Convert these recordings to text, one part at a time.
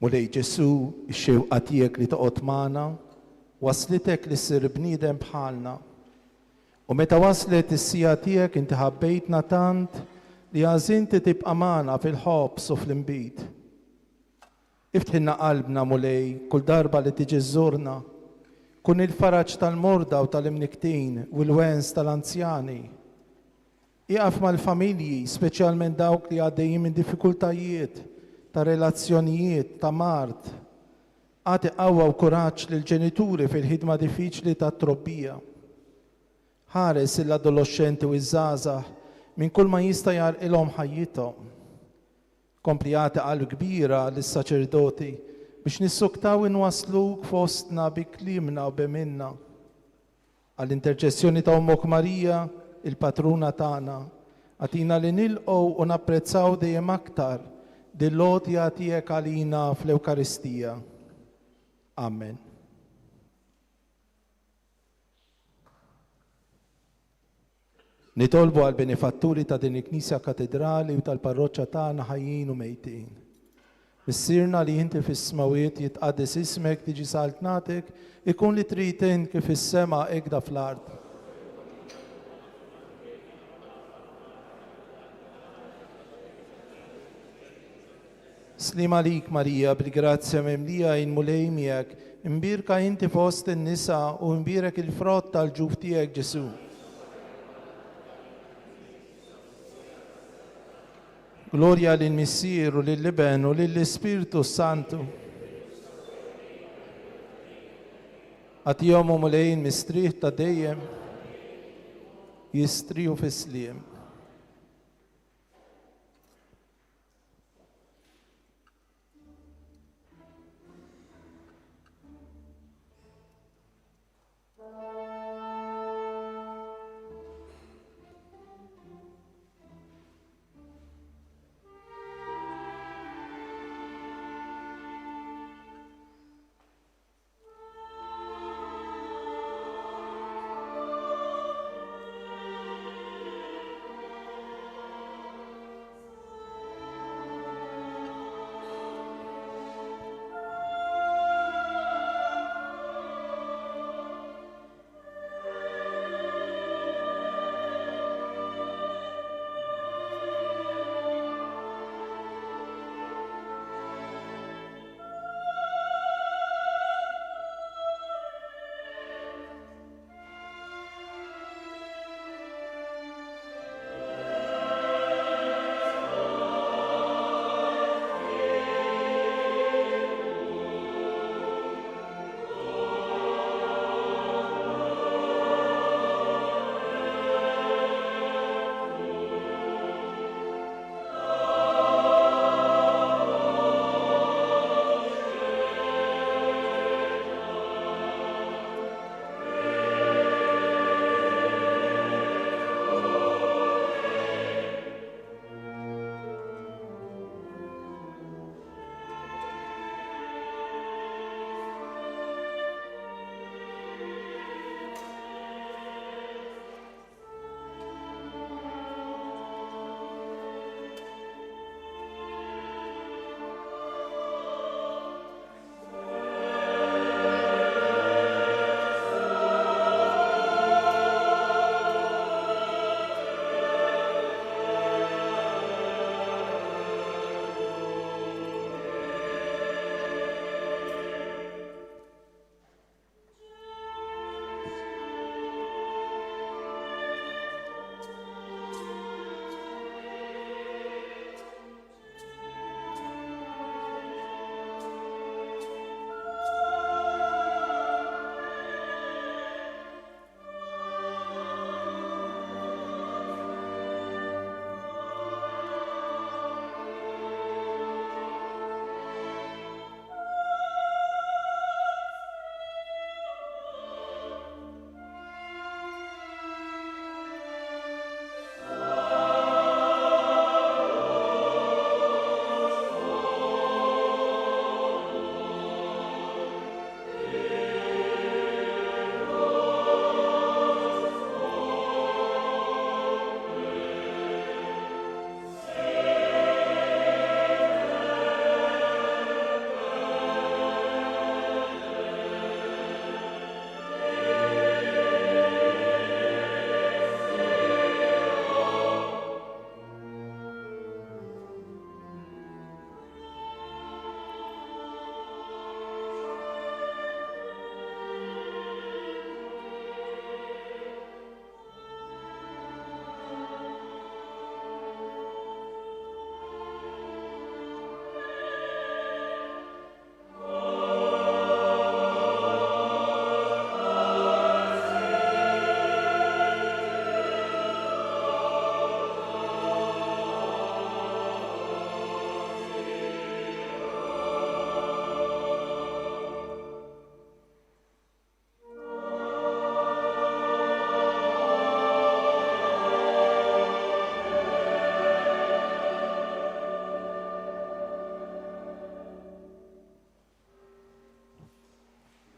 Mulej Ġesu, ix-xewqa tiegħek li toqgħod magħna, waslitek li ssir bniedem bħalna. U meta waslet is-sija tiegħek inti ħabbejtna tant li għażinti tibqa' magħna fil-ħobs u fl-inbit. Iftħilna qalbna mulej kull darba li tiġi żżurna, kun il-faraġġ tal-morda u tal-imniktin u l-wens tal-anzjani. Iqaf mal-familji, speċjalment dawk li għaddejjin minn diffikultajiet ta' relazzjonijiet, ta' mart. Għati qawwa u kuraġġ lill-ġenituri fil-ħidma diffiċli tat-trobbija. Ħares l-adolescenti u iż-żgħażagħ minn kull ma jista' jarqilhom ħajjithom. Kompli għati qalb kbira lis-saċerdoti biex nissuktaw inwasluk fostna bi kliemna u b'minna. Għall-interċessjoni ta' Ommok Marija, il-patruna tagħna, għatina li nilqgħu u napprezzaw dejjem aktar dil-lotja tiegħek għalina fl-Ewkaristija. Amen. Nitolbu għal benefatturi ta' din il-Knisja Katedrali u tal-parroċċa tagħna ħajjin u mejtin. Missirna li inti fis-smawiet jitqaddis ismek tiġi saltnatek, ikun li trid kif is-sema hekk fl-ard. Slim għalik Marija, bil-grazzja memlija mulej miegħek, imbirka inti fost in-nisa u imbirek il-frott tal-ġuf tiegħek Ġesu. Glorja lill-Missier u lill-Iben u lill-Ispiritu Santu. Għatihom u mulejn mistrieħ ta' dejjem, jistriju fis-sliem.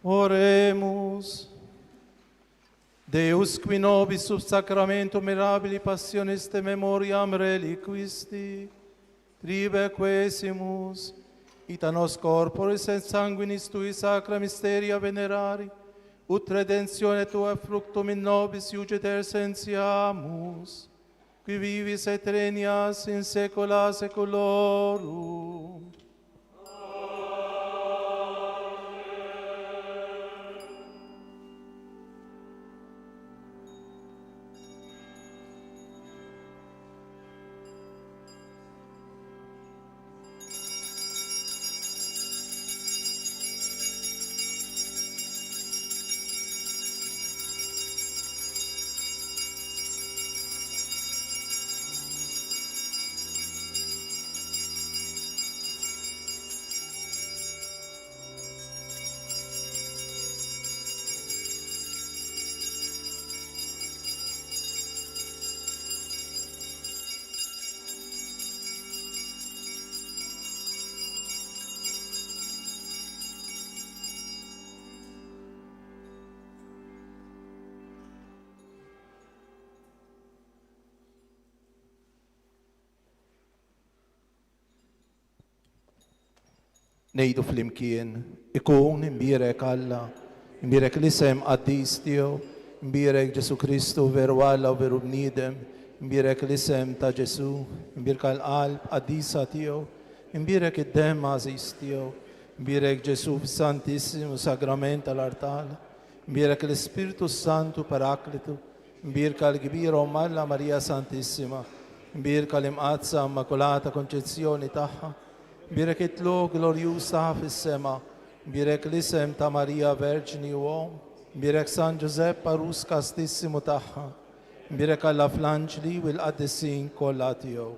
Oremus. Deus qui nobis sub sacramento mirabili passionis te memoriam reliquisti, tribe quesimus, ita nos corporis et sanguinis tui sacra mysteria venerari, ut redentione tua fructum in nobis iugeter sentiamus, qui vivis et regnas in saecula saeculorum. Nejdu fl-imkien, ikun imbirek Alla, imbirek l-isem qaddis tiegħu, imbirek Ġesu Kristu veru Alla u veru bniedem, imbirek l-isem ta' Ġesu, imbirek l-qalb qaddisa tiegħu, imbirek id-dem għażiż tiegħu, imbirek Ġesu fis-Santissimu Sagrament tal-Artal, imbirek l-Ispiritu Santu Paraklitu, imbirek l-kbira Alla Marija Santissima, imbirek l-imqazza Immakolata Konċezzjoni tagħha, Birek it-lu glorjus ta' fis-sema, birek l-isem ta' Marija Verġni u Om, birek San Giuseppe Parus Kastissimu tagħha, birek Alla fl-anġli u l-qaddissin kollha tiegħu.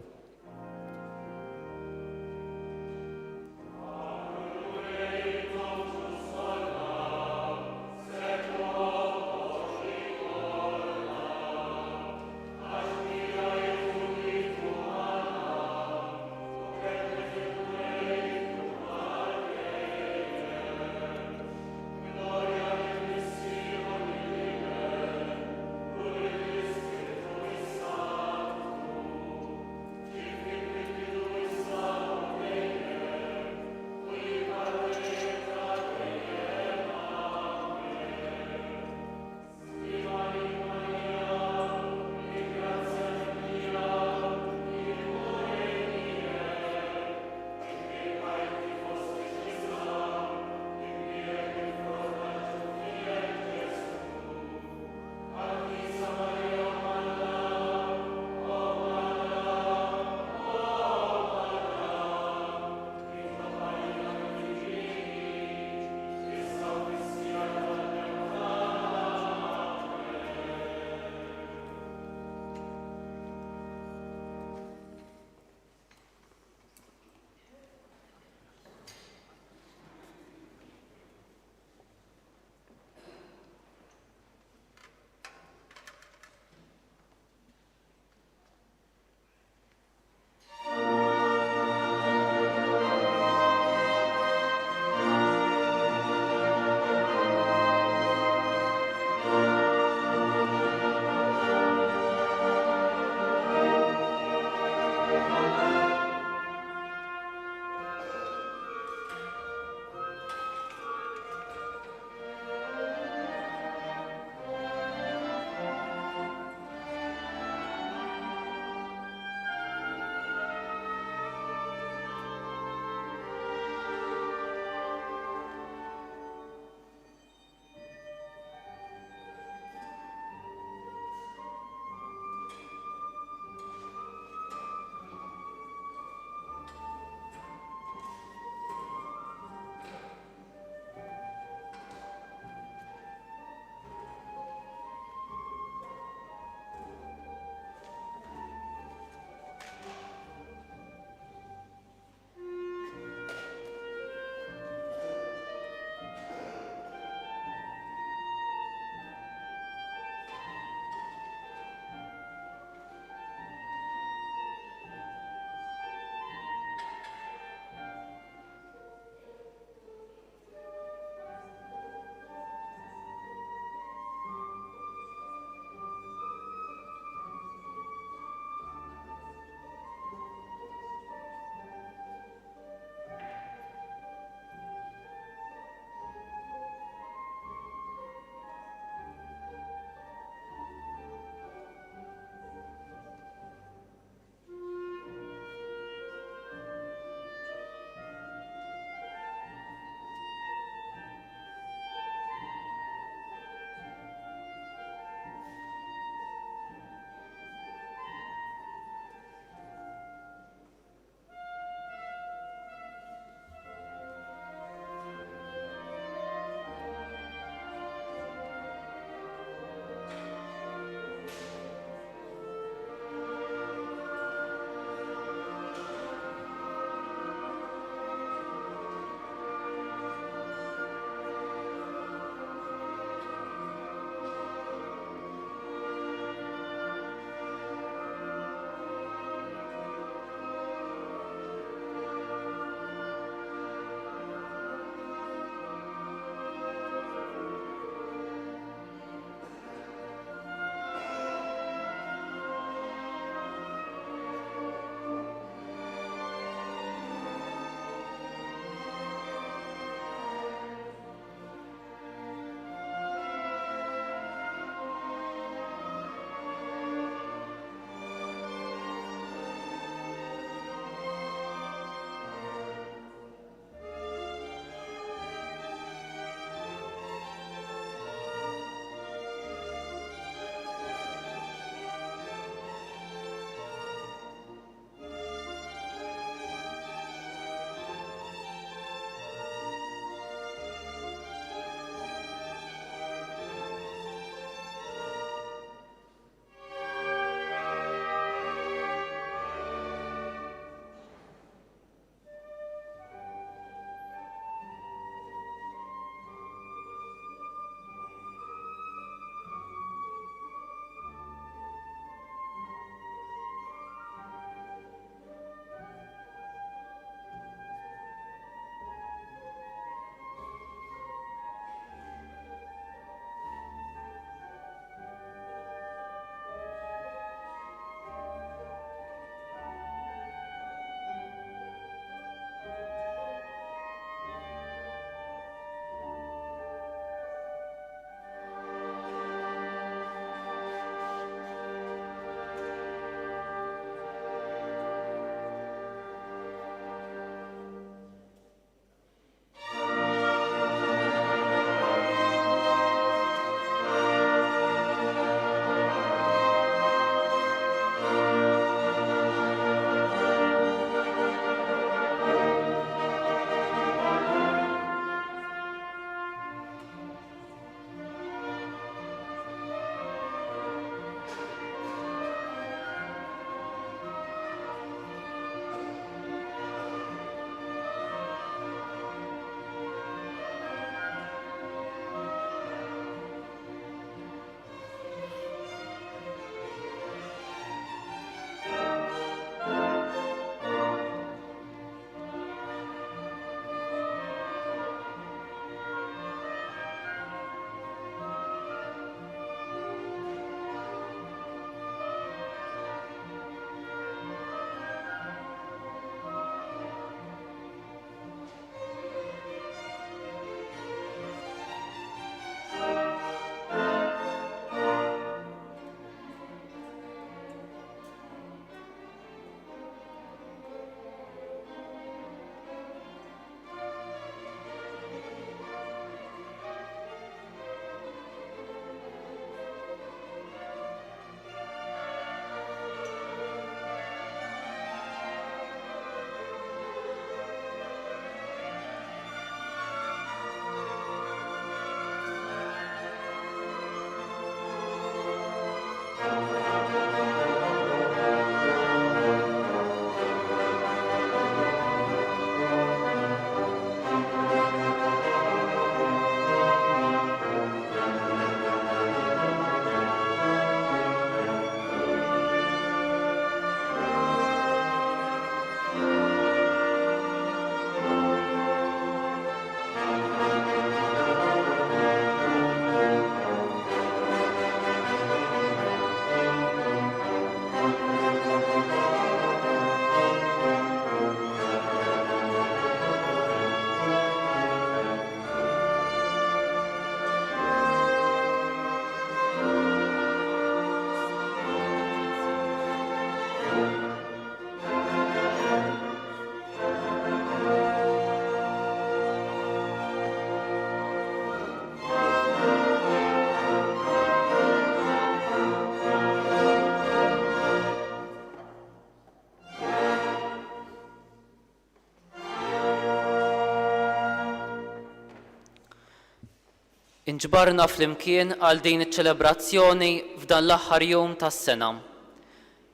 Inġbarna flimkien għal din iċ-ċelebrazzjoni f'dan l-aħħar jum tas-sena.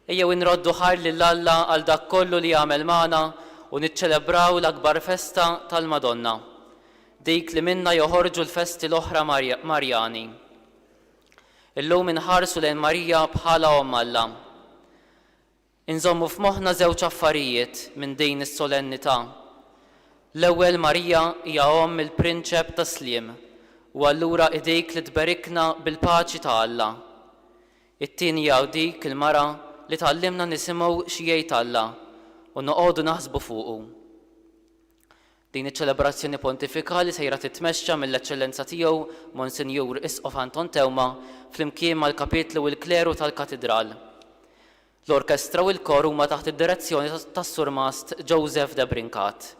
Ejjew inroddu ħajr lil Alla għal dak kollu li jagħmel magħna u niċċelebraw l-akbar festa tal-Madonna, dik li minna joħorġu l-festi l-oħra Marjani. Illum inħarsu lejn Marija bħala Omm Alla. Inżommu f'moħħna żewġ affarijiet minn din is-solennità. L-ewwel Marija hija Omm il-Prinċep Taslim, u allura idejk li tberikna bil-paċi ta' Alla. It-tieni hija dik il-mara li tgħallimna nisimgħu xi jgħid Alla u noqogħdu naħsbu fuqu. Din iċ-ċelebrazzjoni pontifikali sejra titmexxa mill-eċċellenza tiegħu Monsinjur Isqof Anton Tewma flimkien mal-kapitlu u l-kleru tal-katedral. L-orkestra u l-kor huma taħt id-direzzjoni tas-Sur Mast Joseph de Brincat.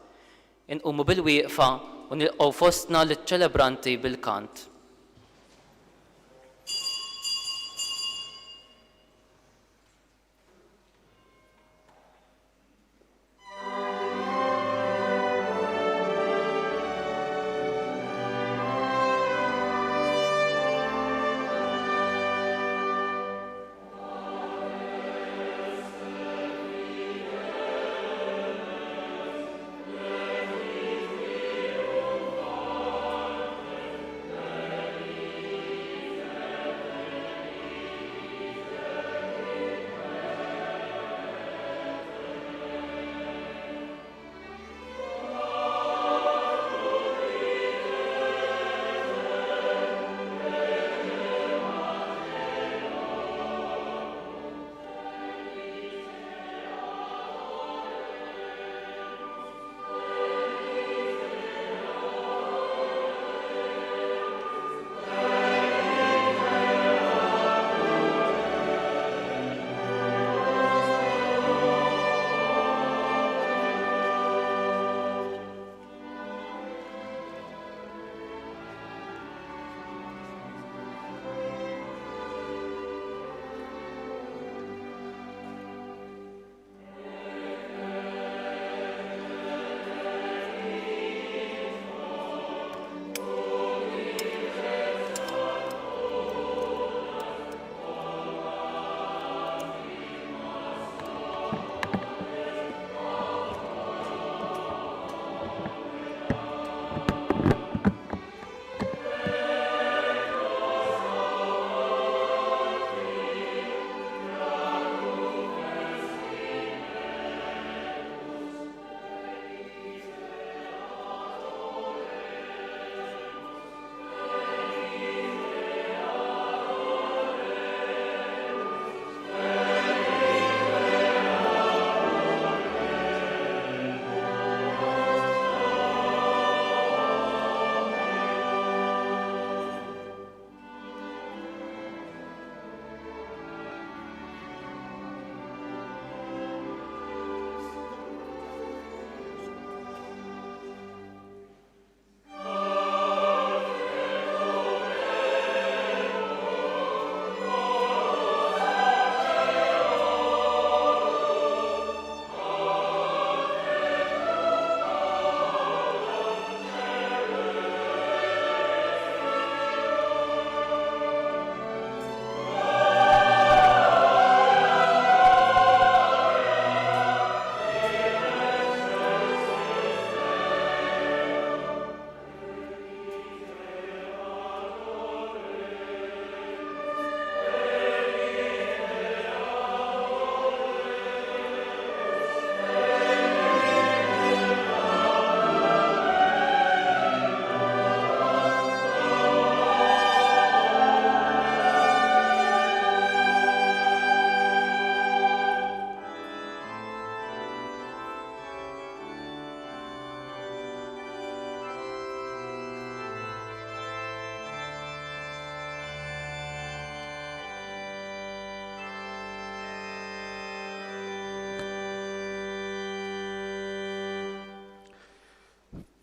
Inqumu bil-wieqfa u nilqgħu fostna liċ-ċelebranti bil-kant.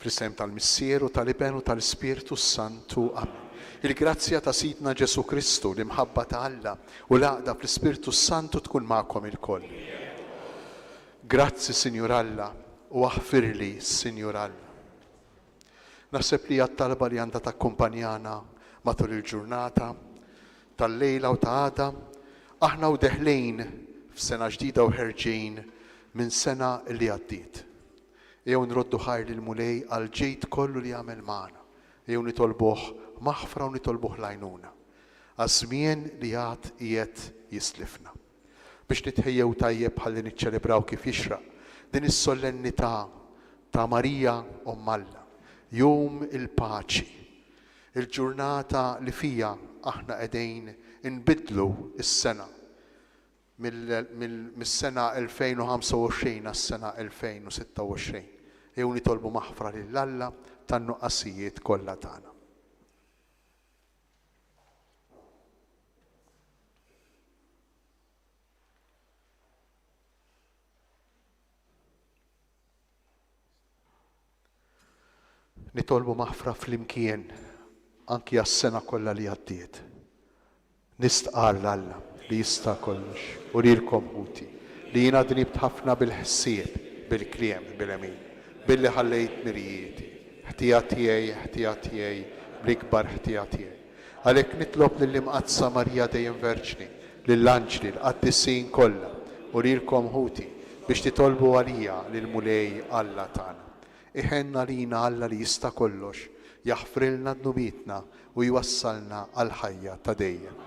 Fl-isem tal-Missieru, tal-Ibenu, tal-Spiritu Santu. Amen. Il-grazzja ta' Sidna Ġesu Kristu, l-imħabba ta' Alla u l-għaqda fl-Spiritu Santu tkun ma'kom il-koll. Grazzi, Sinjur Alla, u aħfirli, Sinjur Alla. Naħseb li għat-talba li għandha takkumpanjana matul il-ġurnata tal-lejla u ta' għada aħna u deħlejn f'sena ġdida u ħerġin minn sena li għaddiet. Jew nroddu ħajr lil mulej għal ġejt kollu li għamel magħna. Jew nitolbuh maħfra u nitolbuh lajnuna. Għaż-żmien li għad qiegħed jislifna. Biex nitħejjew tajjeb ħalli niċċelebraw kif jixraq din is-solennità ta' Marija Umm Alla, jum il-paċi, il-ġurnata li fija aħna qegħdin inbidlu is-sena mis-sena 2025 għas-sena 2026. Jew nitolbu maħfra lil Alla tan-nuqqasijiet kollha tagħna. Nitolbu maħfra flimkien anki għas-sena kollha li għaddiet. Nistqar l-Alla li jista' kollox u lilkom ħuti li jiena dnibt ħafna bil-ħsieb, bil-kliem, bil-emin, billi ħallejt mirijieti, ħtija tiegħi, bl-ikbar ħtija tiegħi. Għalhekk nitlob lill-imqazza Marija dejjem Verġni, lill-anġli, l-qaddisin kollha u lilkom ħuti biex titolbu għalija lill-mulej Alla tagħna. Iħenna lina Alla li jista' kollox, jaħfrilna dnubietna u jwassalna għal ħajja ta' dejjem.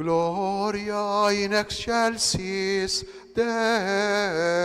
Gloria in excelsis Deo.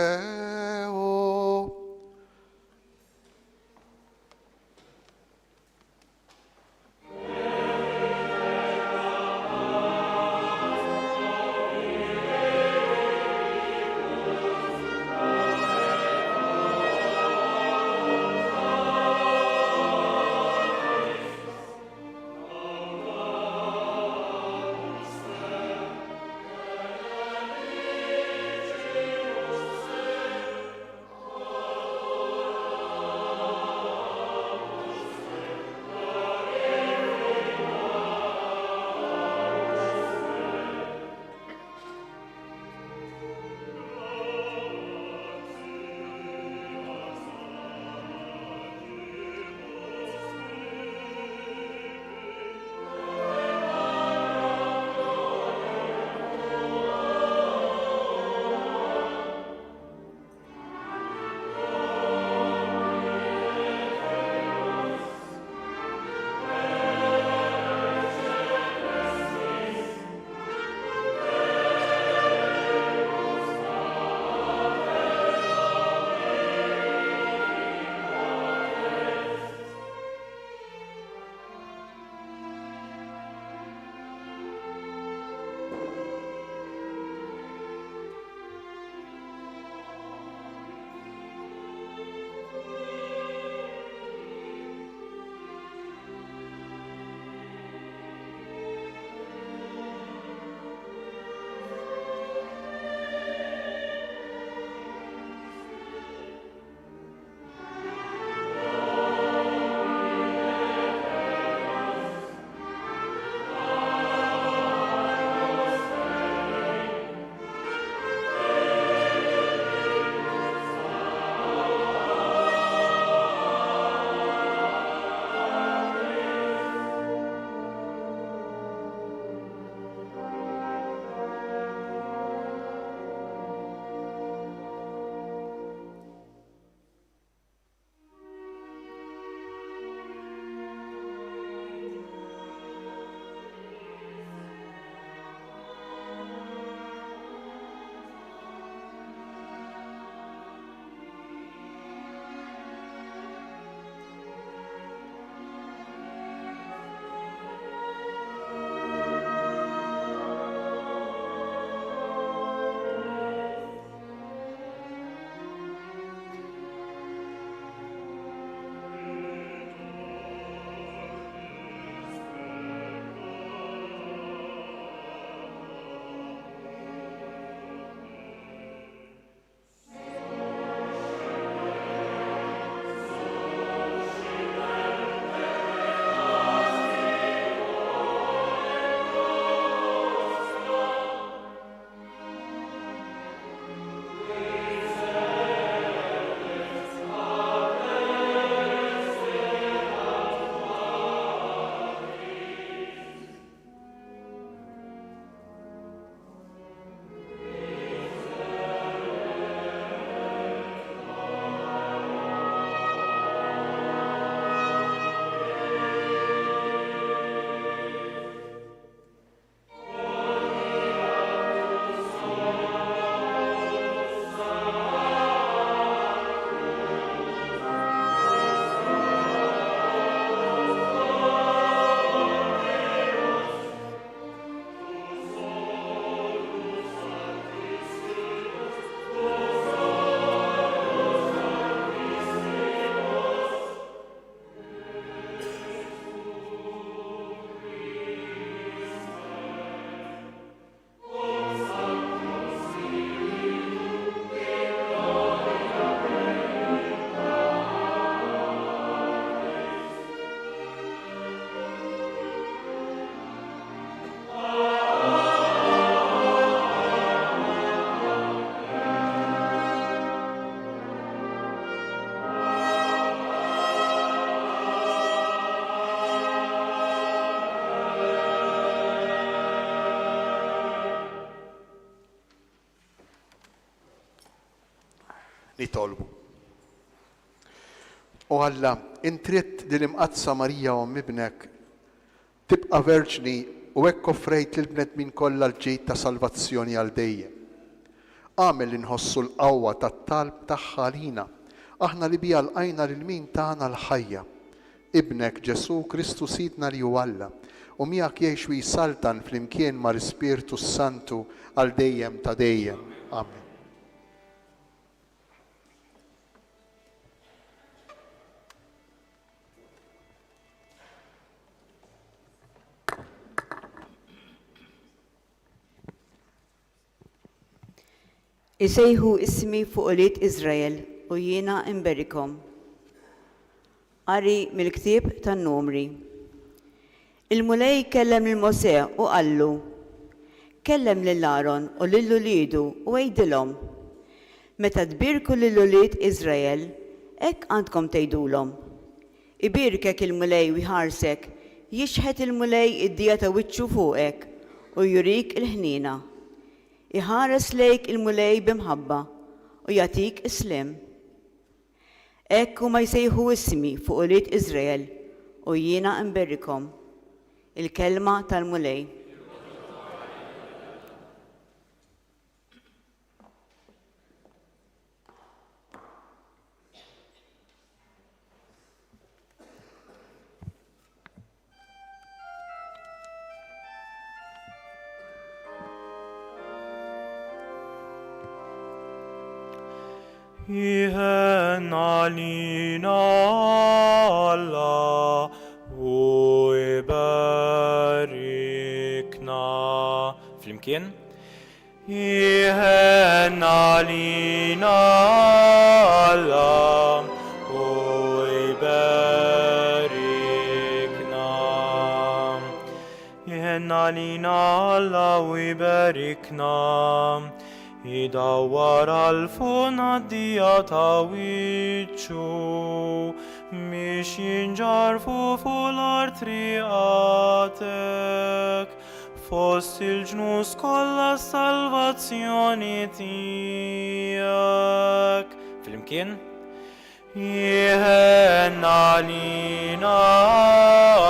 nitolbu. U Alla, intritt li l-imqazza Marija u ibnek tibqa' verġni u hekk offrejt lill-bnedmin kollha l-ġid ta' salvazzjoni għal dejjem. Għamel li nħossu l-qawwa tat-talb tagħha lina, aħna li biha lqajna lil min tagħna l-ħajja. Ibnek Ġesu Kristu Sidna li hu Alla, u miegħek jgħix u jsaltan flimkien mal-Ispirtu Santu għal dejjem ta' dejjem. Amen. Isejħu ismi fuq ulied Iżrael u jiena imberikom. Qari mill-ktieb tan-Numri. Il-mulej kellem lil Mosè u qallu: kellem lil Aaron u lil uliedu u għejdilhom: meta tbirku lil ulied Iżrael, hekk għandkom tgħidulhom. Ibirkek il-mulej u jħarsek, jixħet il-mulej id-dija ta' wiċċu fuqek u jurik il-ħnina. Iħares lejk il-mulej bimħabba u jagħtik islim. Hekk huma jsejħu ismi fuq ulied Iżrael u jiena imberrikom. Il-kelma tal-mulej. Ihen alina Allah u ibarikna. Flimkien. Ihen alina Allah u ibarikna. Ihen alina Allah u ibarikna. Idawar għal-funa d-dija ta' wiċċu, miex jinġarfu fuq l-artriqatek, fost il-ġnus kollha salvazzjoni tiegħek. Flimkien? Jihen għalina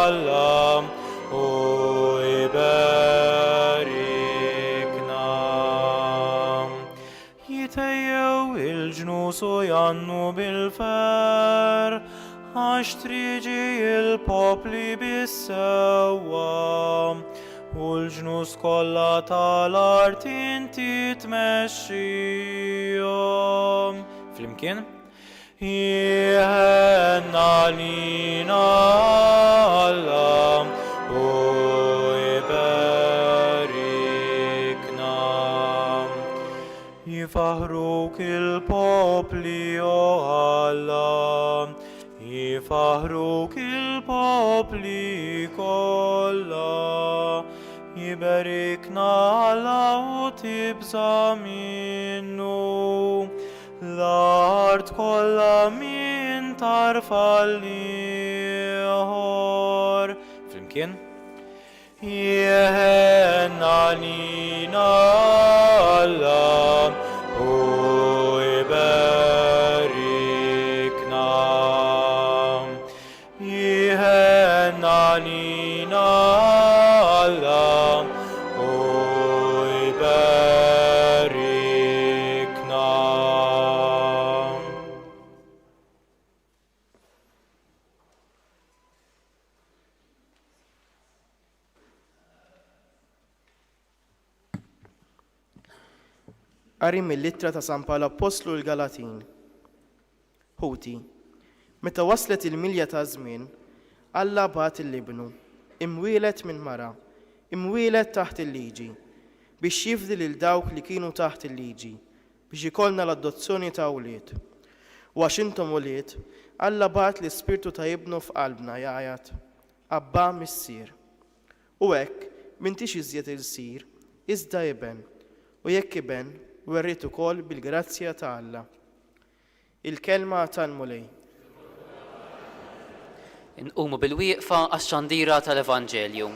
Alla u Jitejjew il-ġnus u jannu bil-fer, għax triġi il-popli bis-sewwa, u l-ġnus kollha tal-art inti tmexxihom. Flimkien? Jihen għalina Alla u Jifaħruk il-popli o Alla, jifaħruk il-popli kollha, jiberikna Alla u tibża minnu, l-art kollha min tarfa l-ieħor. Flimkien? Jihen għalina Alla u ibarikna. Jihen għalina Alla u ibarikna. Qari mill-ittra ta' San Pawl Apostlu l-Galatin. Ħuti, meta waslet il-milja ta' żmien, Alla bagħat il-libnu, imwielet minn mara, imwielet taħt il-liġi, biex jifdi lil dawk li kienu taħt il-liġi, biex ikollna l-adozzjoni ta' ulied. U għax intom ulied, Alla bagħat l-Ispirtu ta' ibnu f'qalbna jgħid: Abba missier. U hekk m'intix iżjed il-sir, iżda iben, u jekk iben, werrit ukoll bil-grazzja ta' Alla. Il-kelma tal-mulej. Inqumu bil-wieqfa għax-xandira tal-Evanġelju.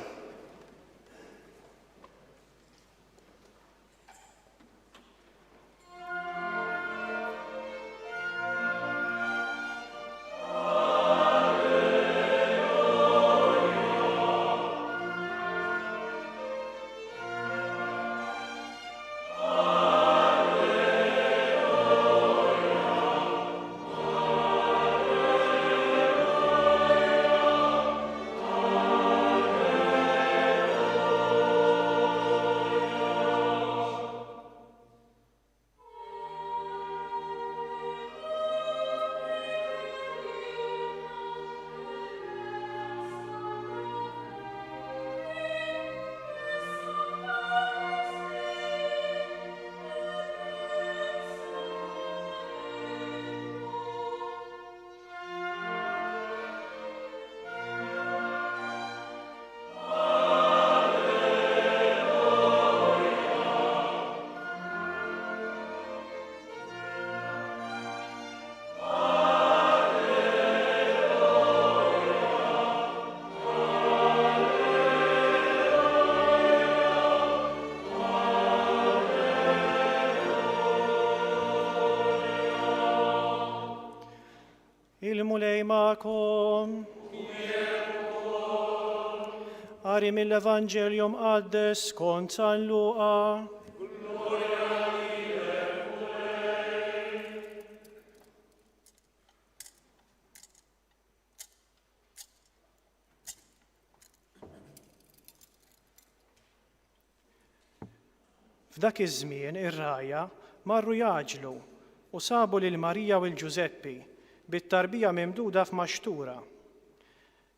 mulej ma'kom. Ari mill-Evangelium għaddes kont San Luqa. F'dak iż-żmien ir-raja marru jaġlu u sabu lil Marija u l-Ġuseppi bit-tarbija mimduda f'maxtura.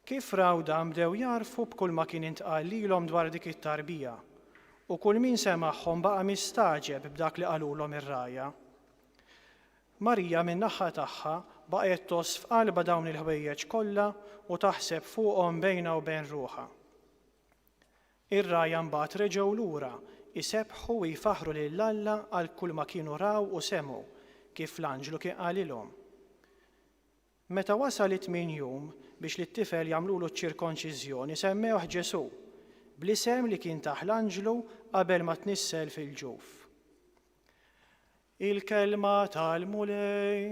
Kif raw dan bdew jarfu b'kull ma kien intqal lilhom dwar dik it-tarbija u kull min semagħhom baqa' mistaġeb b'dak li qalulhom ir-raja. Marija min-naħa tagħha baqgħet toss f'qalba dawn il-ħwejjeġ kollha u taħseb fuqhom bejna u bejn ruħha. Ir-raja mbagħad reġgħu lura isebħu u jfaħru lill-Alla għal kull ma kienu raw u semgħu kif l-anġlu kien qalilhom. Meta wasal it-8 jum biex li t-tifel jagħmlulu ċ-ċirkonċiżjoni semmewh Ġesu bl-isem li kien taħ l-anġlu qabel ma tnissel fil-ġuf. Il-kelma tal-mulej.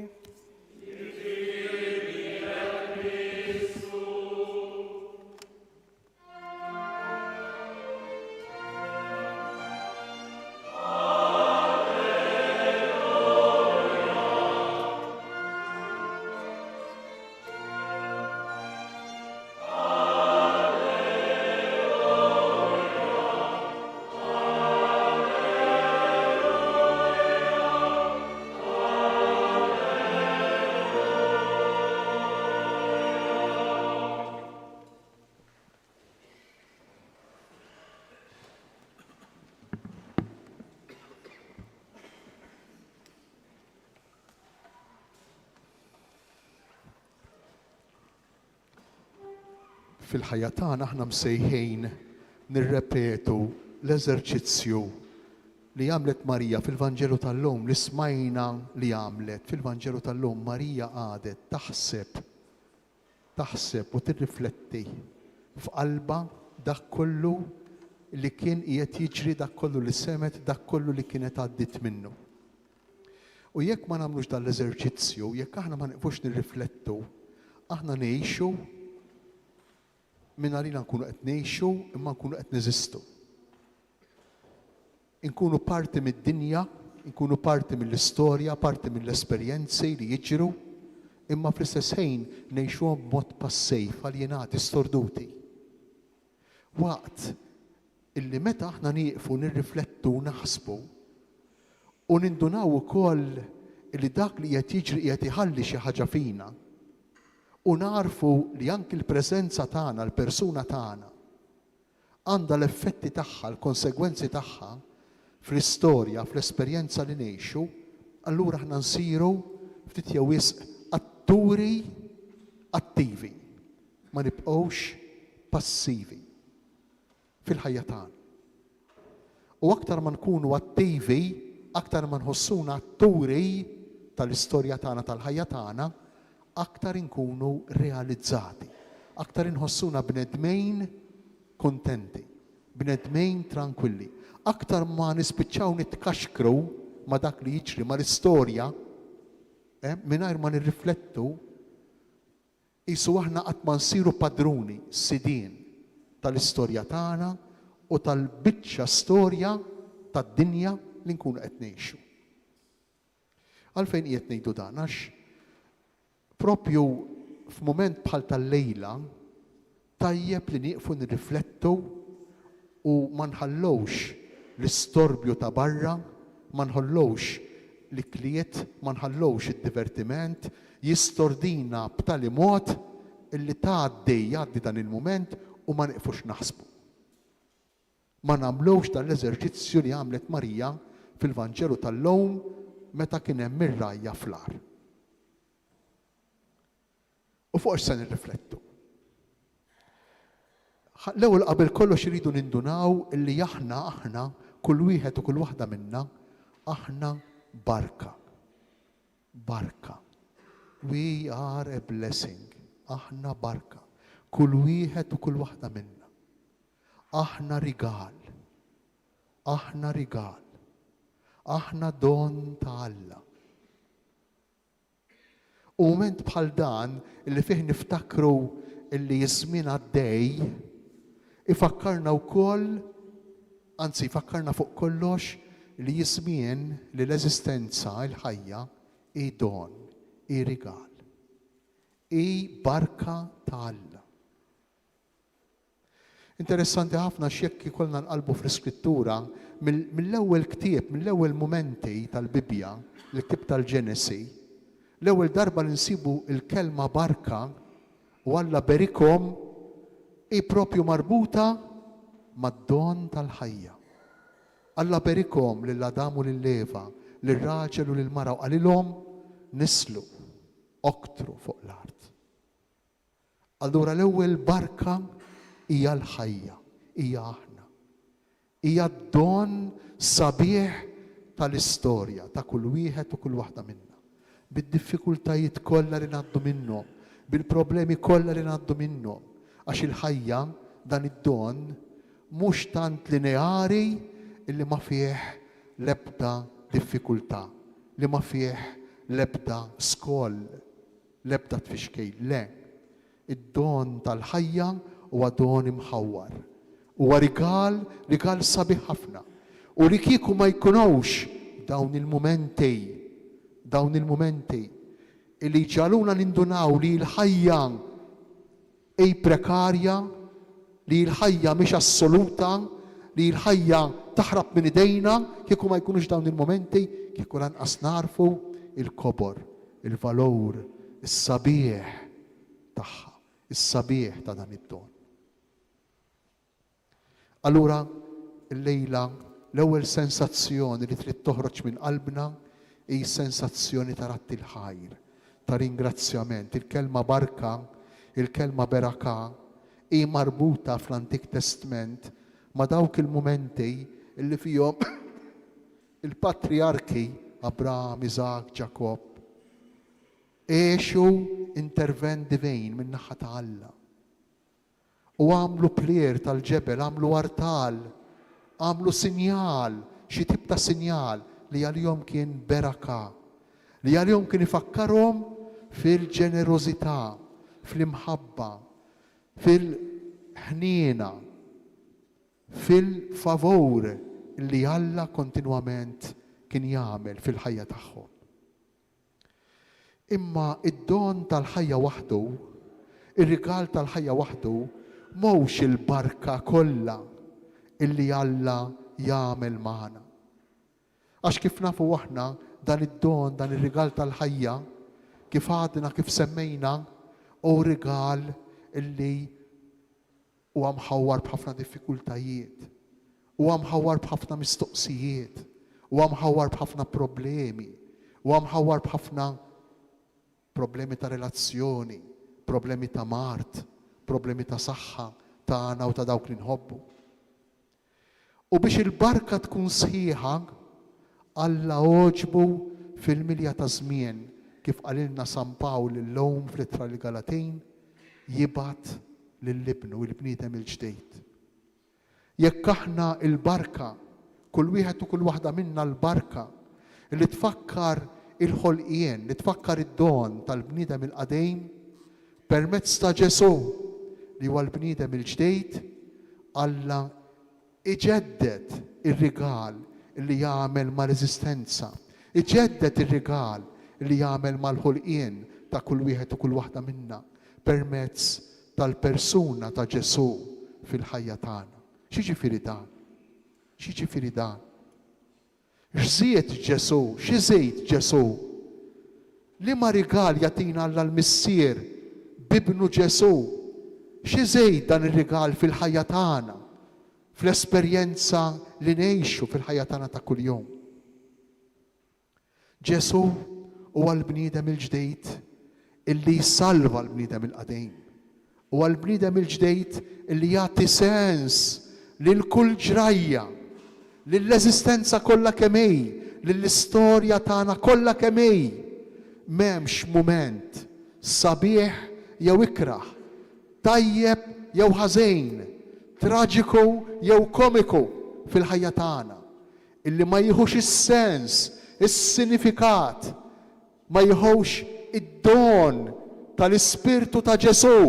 Fil-ħajja tagħna aħna msejħin nirrepetu l-eżerċizzju li għamlet Marija fil-Vanġelu tal-lum li smajna li għamlet fil-Vanġelu tal-lum. Marija għadet taħseb u tirrifletti f'qalba dak kollu li kien qiegħed jiġri, dak kollu li semet, dak kollu li kienet għaddit minnu. U jekk ma nagħmlux dan l-eżerċizzju, jekk aħna ma neqfux nirriflettu, aħna ngħixu minn għalina nkunu qed ngħixu imma nkunu qed neżistu. Nkunu parti mid-dinja, nkunu parti mill-istorja, parti mill-esperjenzi li jiġru, imma fl-istess ħin ngħixuhom b'mod passejf alienati, storduti. Waqt illi meta aħna nieqfu nirriflettu u naħsbu u nindunaw ukoll illi dak li qed jiġri qiegħed iħalli xi ħaġa fina u narfu li anki l-preżenza tagħna, l-persuna tagħna għandha l-effetti tagħha, l-konsegwenzi tagħha fl-istorja, fl-esperjenza li ngħixu, allura aħna nsiru ftit jew wisq atturi attivi, ma nibqgħux passivi fil-ħajja tagħna. U aktar ma nkunu attivi, aktar ma nħossuna atturi tal-istorja tagħna, tal-ħajja tagħna, aktar inkunu realizzati, aktar inħossuna bnedmejn kontenti, bnedmejn tranquilli, aktar ma nispiċċaw nitkaxkru ma dak li jiġri ma l-istorja, mingħajr ma nirriflettu, qisu aħna qatt ma nsiru padruni sidien tal-istorja tagħna u tal-biċċa storja tad-dinja li nkunu qed ngħixu. Għalfejn qiegħed ngħidu dan għax propju f'mument bħal tal-lejla tajjeb li nieqfu nirriflettu u ma nħallowx l-istorbju ta' barra, ma nħallowx l-ikliet, ma nħallowx id-divertiment jistordina b'tali mod illi jgħaddi dan il-mument u ma neqfux naħsbu. Ma nagħmlux dan l-eżerċizzju li għamlet Marija fil-Vanġelu tal-lum meta kien hemm ir-rajja fl-ar. U fuq se nirriflettu. L-ewwel qabel kollox iridu nindunaw illi aħna kull wieħed u kull waħda minna aħna barka. Barka. We are a blessing. Aħna barka. Kull wieħed u kull waħda minna. Aħna rigal. Aħna rigal. Aħna don ta' Alla. U moment bħal dan illi fih niftakru illi żmien għaddej, ifakkarna wkoll, anzi fakkarna fuq kollox li żmien li l-eżistenza, il-ħajja, hi don, hi rigal, hi barka ta' Alla. Interessanti ħafna x'jekk ikollna nqalbu fl-Iskrittura mill-ewwel ktieb, mill-ewwel momenti tal-Bibja, l-ktieb tal-Ġenesi, l-ewwel darba li nsibu il-kelma barka u Alla berikom hi propju marbuta mad-don tal-ħajja. Alla berikom lil Adam u lil-Eva, lir-raġel u lill-mara u qalilhom nislu, oktru fuq l-art. Allura l-ewwel barka hija l-ħajja, hija aħna. Hija d-don sabiħ tal-istorja ta' kull wieħed u kull waħda minna. Bid-diffikultajiet kollha li ngħaddu minnhom, bil-problemi kollha li ngħaddu minnhom. Għax il-ħajja dan id-don mhux tant lineari illi ma fih l-ebda diffikultà, li ma fih l-ebda skoll, l-ebda tfixkej. Le, id-don tal-ħajja huwa don imħawwar. Huwa rigal sabiħ ħafna. U li kieku ma jkunux dawn il-momenti li ġaluna nindunaw li l-ħajja hi prekarja, li l-ħajja mhix assoluta, li l-ħajja taħrab minn idejna, kieku ma jkunux dawn il-momenti, kieku lanqas narfu il-kobor, il-valur, is-sabiħ tagħha, is-sabiħ ta' dan id-don. Allura, l-lejla, l-ewwel sensazzjoni li trid toħroġ minn qalbna hi sensazzjoni ta' ratti l-ħajr, ta' ringrazzjament. Il-kelma barka, il-kelma beraka, hi marbuta fl-Antik Testament ma' dawk il-momenti illi fihom il-patriarki Abraham, Isaac, Ġakob għexu intervent divin min naħa ta' Alla. U għamlu plier tal-ġebel, għamlu artal, għamlu sinjal, xi tip ta' sinjal li għal-jom kien beraka, li għal-jom kien ifakkarhom fil-ġenerozità, fil-imħabba, fil-ħniena, fil-favur li Alla kontinwament kien jagħmel fil-ħajja tagħhom. Imma id-don tal-ħajja waħdu, ir-rigal tal-ħajja waħdu, mhux il-barka kollha illi Alla jagħmel magħna. Għax kif nafu aħna dan id-don, dan ir-rigal tal-ħajja, kif għadna, kif semmejna, u rigal illi huwa mħawwar b'ħafna diffikultajiet, huwa mħawwar b'ħafna mistoqsijiet, huwa mħawwar b'ħafna problemi, huwa mħawwar b'ħafna problemi ta' relazzjoni, problemi ta' mart, problemi ta' saħħa tagħna u ta' dawk li nħobbu. U biex il-barka tkun sħiħa, Alla oġbu fil-milja ta' żmien kif qalilna San Pawl illum fl-ittra l-Galatin jibgħat lill-ibnu, il-bniedem il-ġdejd. Jekk aħna il-barka, kull wieħed u kull waħda minna l-barka li tfakkar il-ħolqien, li tfakkar id-don tal-bniedem il-qadejm permezz ta' Ġesu li huwa l-bniedem il-ġdejd, Alla iġeddet ir-rigal li jagħmel ma' reżistenza, iġeddet ir-rigal li jagħmel mal-ħolqien ta' kull wieħed u kull waħda minna permezz tal-persuna ta' Ġesu fil-ħajja tagħna. X'jiġifieri dan? X'jiġifieri dan? X'żied Ġesu? X'żejt Ġesu? Liema rigal jagħtina Alla l-Missier bibnu Ġesu? X'żejt dan ir-rigal fil-ħajja tagħna? Fl-esperjenza li ngħixu fil-ħajja tagħna ta' kuljum. Ġesu huwa l-bniedem il-ġdejd illi jsalva l-bniedem il-qadejm. Huwa l-bniedem il-ġdejd illi jagħti sens lil kull ġrajja, lill-eżistenza kollha kemm hi, lill-istorja tagħna kollha kemm hi. M'hemmx mument sabiħ jew ikraħ, tajjeb jew ħażin, traġiku jew komiku fil-ħajja tagħna illi ma jieħux is-sens, is-sinifikat, ma jieħux id-don tal-Ispirtu ta' Ġesu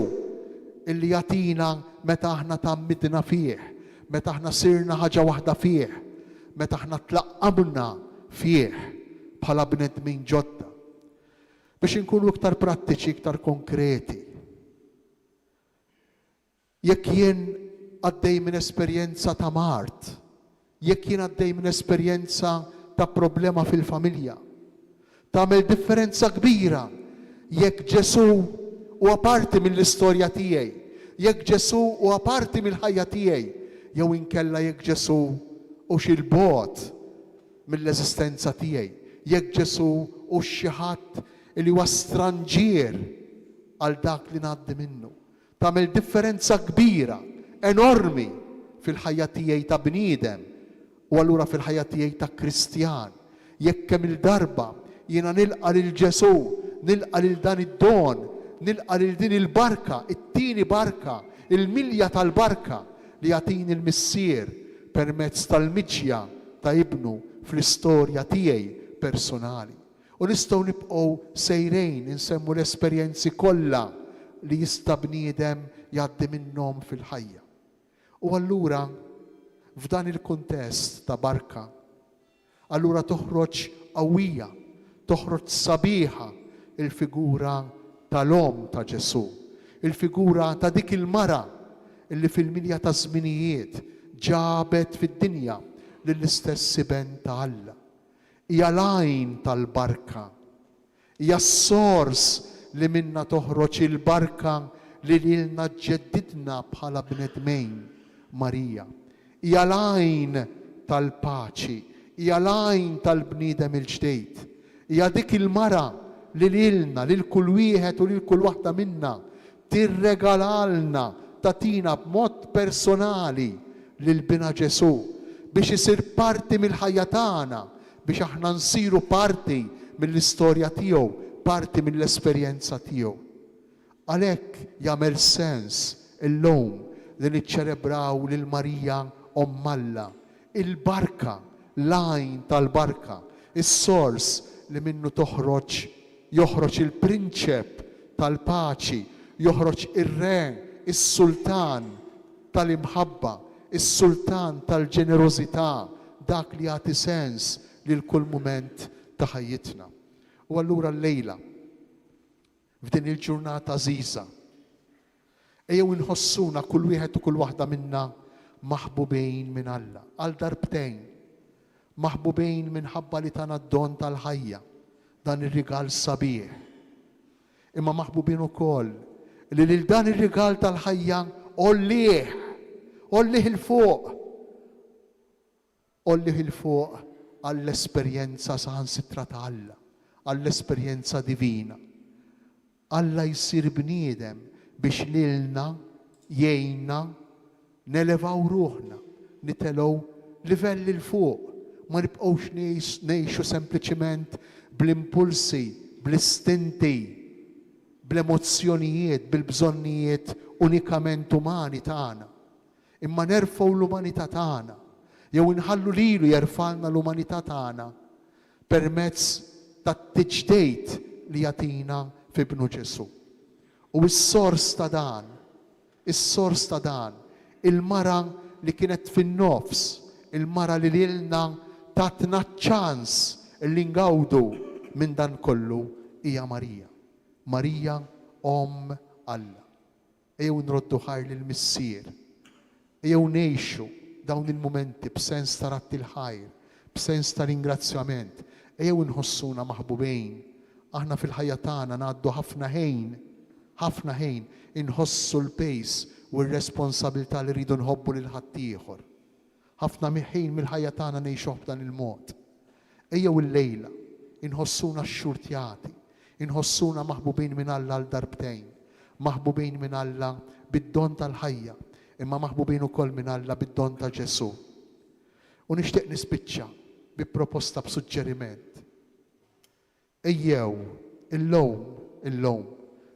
illi jatina meta aħna tammidna fih, meta aħna sirna ħaġa waħda fih, meta aħna tlaqqabna fih bħala bnedmin ġodda. Biex inkunu iktar prattiċi, iktar konkreti. Jekk jien għaddej minn esperjenza ta' mart, jekk jien għaddej minn esperjenza ta' problema fil-familja, tagħmel differenza kbira jekk Ġesu huwa parti mill-istorja tiegħi, jekk Ġesu huwa parti mill-ħajja tiegħi, jew inkella jekk Ġesu u xi l-bogħod mill-eżistenza tiegħi, jekk Ġesu u xi ħadd li huwa stranġier għal dak li ngħaddi minnu. Tagħmel differenza kbira, enormi fil-ħajja tiegħi ta' bniedem u allura fil-ħajja tiegħi ta' Kristjan. Jekk kemm il-darba jiena nilqa' lil Ġesu, nilqa' lil dan id-don, nilqa' lil din il-barka, it-tieni barka, il-milja tal-barka li jagħtini l-missier permezz tal-miġja ta' ibnu fl-istorja tiegħi personali. U nistgħu nibqgħu sejrejn insemmu l-esperjenzi kollha li jista' bniedem jgħaddi minnhom fil-ħajja. U allura f'dan il-kuntest ta' barka, allura toħroġ qawwija, toħroġ sabiħa il-figura tal-om ta' Ġesu, il-figura ta' dik il-mara illi fil-milja ta' żminijiet ġabet fid-dinja lill-istess siben ta' Alla. Hija l-għajn tal-barka, hija s-sors li minna toħroġ il-barka li lilna ġeddidna bħala bnedmejn Marija. Hija l-għajn tal-paċi, hija l-għajn tal-bniedem il-ġdejt. Hija dik il-mara li lilna, lil kull wieħed u lil kull waħda minna tirregalalna, tatina b'mod personali lil bina Ġesu biex isir parti mill-ħajja tagħna, biex aħna nsiru parti mill-istorja tiegħu, parti mill-esperjenza tiegħu. Għalhekk jagħmel sens illum li niċċelebraw lil Marija Omm Alla, il-barka, l-għajn tal-barka, is-sors li minnu joħroġ il-prinċep tal-paċi, joħroġ ir-re, is-sultan tal-imħabba, is-sultan tal-ġenerożità, dak li jagħti sens lil kull mument ta' ħajjitna. U allura llejla f'din il-ġurnata għażiża ejjew inħossuna kull wieħed u kull waħda minna maħbubejn minn Alla għal darbtejn, maħbubejn minħabba li tana d-don tal-ħajja, dan ir-rigal sabiħ. Imma maħbubin ukoll li lil dan ir-rigal tal-ħajja ollih il-fuq għall-esperjenza saħansitra ta' Alla, għall-esperjenza divina. Alla jsir bniedem biex lilna jgħinna nelevaw ruħna, nitelgħu livelli l-fuq, ma nibqgħux ngħixu sempliċement bl-impulsi, bl-istinti, bl-emozzjonijiet, bil-bżonnijiet unikament umani tagħna. Imma nerfgħu l-umanità tagħna, jew inħallu lilu jerfalna l-umanità tagħna permezz tat-tiġdejt li jagħtina f'ibnu Ġesu. U s-sors ta' dan, il-mara li kienet fin-nofs, il-mara li lilna tatna ċans li ngawdu minn dan kollu hija Marija. Marija Omm Alla. Ejjew nroddu ħajr lill-missier. Ejjew ngħixu dawn il-momenti b'sens ta' ratti l-ħajr, b'sens ta' ringrazzjament. Ejjew inħossuna maħbubejn. Aħna fil-ħajja tagħna ngħaddu ħafna ħin inħossu l-pejs u r-responsabilità li rridu nħobbu lil ħaddieħor. Ħafna ħin mill-ħajja tagħna ngħixuh b'dan il-mod. Ejjew il-lejla inħossuna xxurtjati, inħossuna maħbubin minn Alla għal darbtejn, maħbubin minn Alla bid-don tal-ħajja, imma maħbubin ukoll minn Alla bid-don ta' Ġesu. U nixtieq nispiċċa bi proposta b'suġġeriment. Ejjew illum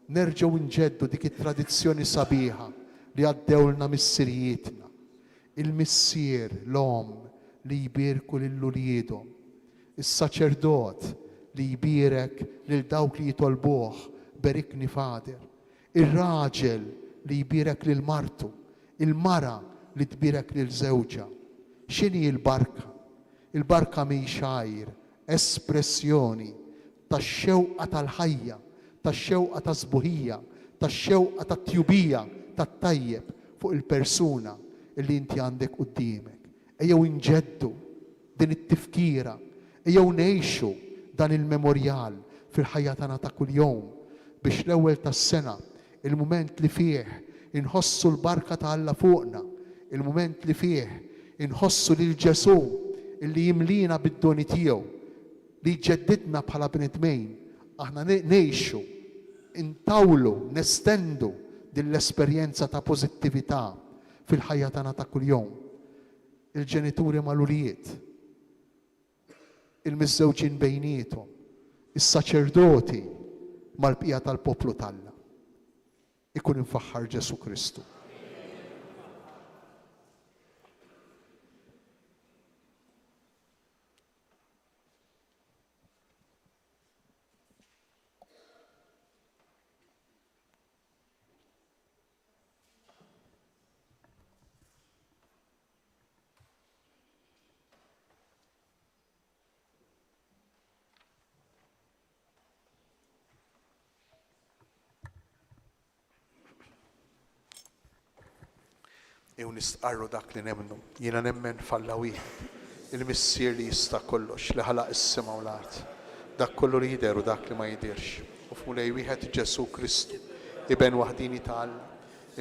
nerġgħu nġeddu dik it-tradizzjoni sabiħa li għaddewlna missirijietna. Il-missier, l-om li jbirku lil uliedhom, is-saċerdot li jbierek lil dawk li jitolbuh, berikni Fader. Ir-raġel li jbierek lil martu, il-mara li tbierek lil żewġa. X'inhi l-barka? Il-barka mhix espressjoni tax-xewqa tal-ħajja, tax-xewqa ta' sbuħija, tax-xewqa tat-tjubija tat-tajjeb fuq il-persuna li inti għandek quddiemek. Ejjew inġeddu din it-tifkira, ejjew ngħixu dan il-memorjal fil-ħajja tagħna ta' kuljum biex l-ewwel tas-sena, il-mument li fih inħossu l-barka ta' Alla fuqna, il-mument li fih inħossu lil Ġesu illi jimlina bid-doni tiegħu, li jġeddidna bħala bnedmejn, aħna ngħixu, intawlu, nestendu din l-esperjenza ta' pożittività fil-ħajja tagħna ta' kuljum. Il-ġenituri mal-ulijiet, il-miżżewġin bejniethom, is-saċerdoti mal-bqija tal-poplu tagħna. Ikun infaħħar Ġesu Kristu. Ew nistqarru dak li nemnu, jiena nemmen f'Alla wieħed, il-missier li jista' kollox, li ħalaq is-sema u l-art, dak kollu li jidher u dak li ma jidhirx. U f'mulej wieħed Ġesu Kristu, iben waħdini ta' Alla,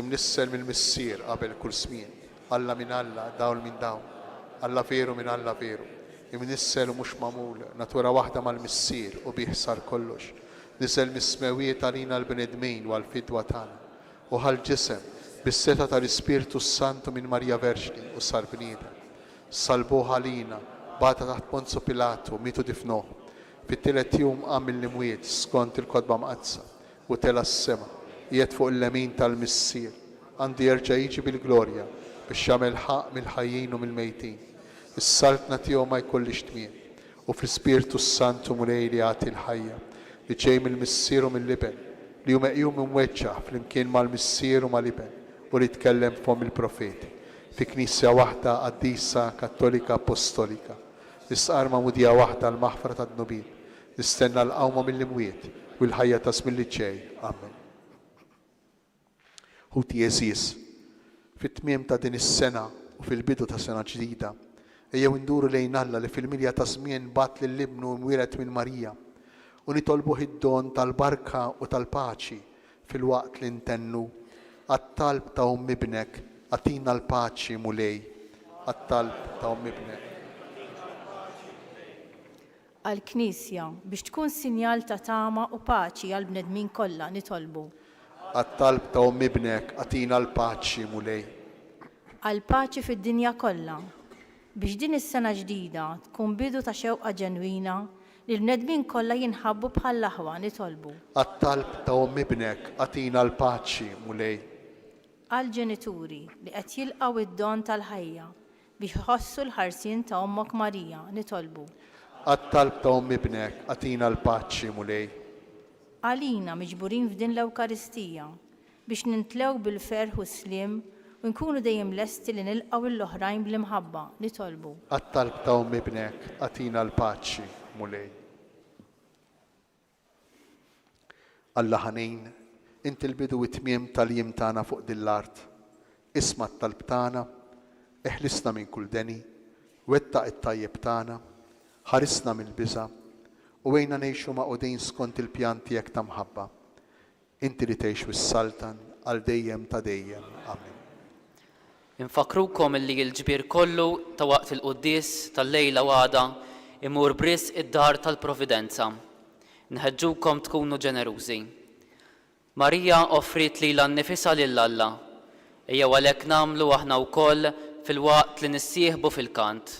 imnissel mill-missier qabel kull żmien, Alla minn Alla, dawl minn dawl, Alla veru minn Alla veru, imnissel u mhux magħmul, natura waħda mal-missier u bih sar kollox. Niżel mis-smewiet għalina l-bnedmin u għall-fidwa tagħna, u ħal-ġisem bis-seta tal-Ispirtu Santu minn Marja Verġni u sar bniedem. Salbuh għalina, bata taħt Ponzu Pilatu, mitu difnuh. Fit-tielet jum qam mill-imwiet skont il-kotba mqazza u tela s-sema, qiegħed fuq il-lemin tal-missier, għandi jerġa' jiġi bil-glorja biex jagħmel ħaq mill-ħajjin u mill-mejtin. Is-saltna tiegħu ma jkollix tmiem u fl-Ispirtu Santu mulej li jagħti l-ħajja li ġej mill-missier u mill-liben li hu meqjum imweġġaħ flimkien mal-missier u mal-liben u li tkellem f'hom il-profeti fi knisja waħda qaddisa kattolika apostolika, nisqar mudija waħda l-maħfra tad-nubil, nistenna l-qawma mill-imwiet u l-ħajja ta' żmien li ġej. Amen. Ħuti Jeżis, fit-tmiem ta' din is-sena u fil-bidu ta' sena ġdida, ejjew induru lejn Alla li fil-milja ta' żmien bat lill-ibnu mwieled minn Marija u nitolbuh id-don tal-barka u tal-paċi fil-waqt li ntennu għat-talb ta' ibnek, għatina l-paċi mulej, għat-talb ta' ibnek. Għal-Knisja biex tkun sinjal ta' tama u paċi għal-bnedmin kollha nitolbu. Għat-talb ta' ibnek, għatina l-paċi mulej. Għal-paċi fid-dinja kollha biex din is-sena ġdida tkun bidu ta' xewqa ġenwina li l-bnedmin kollha jinħabbu bħal laħwa nitolbu. Għat-talb ta' ibnek, għatina l-paċi mulej. Għal-ġenituri li qed jilqgħu id-don tal-ħajja biex iħossu l-ħarsien ta' Ommok Marija nitolbu. Għat-talb ta' ibnek, għatina l-paċi mulej. Għalina miġburin f'din l-Ewkaristija biex nintlew bil-ferħ u s-slim u nkunu dejjem lesti li nilqgħu l-oħrajn bl-imħabba nitolbu. Għat-talb ta' ibnek, għatina l-paċi mulej. Alla ħanin, inti l-bidu it-tmiem tal-jiem tagħna fuq din l-art. Isma' t-talb tagħna, eħlisna minn kull deni, wettaq it-tajjeb tagħna, ħarisna mill-biża' u wejna ngħixu maqudin skont il-pjan tiegħek ta' mħabba. Inti li tgħix wis-saltan għal dejjem ta' dejjem. Amen. Infakrukom illi l-ġbir kollu ta' waqt il-quddies tal-lejla għada imur bris id-dar tal-Providenza. Nħeġġukom tkunu ġenerużi. Marija offrit lilha nnifisha lil Alla. Ejjew għalhekk nagħmlu aħna wkoll fil-waqt li nissieħbu fil-kant.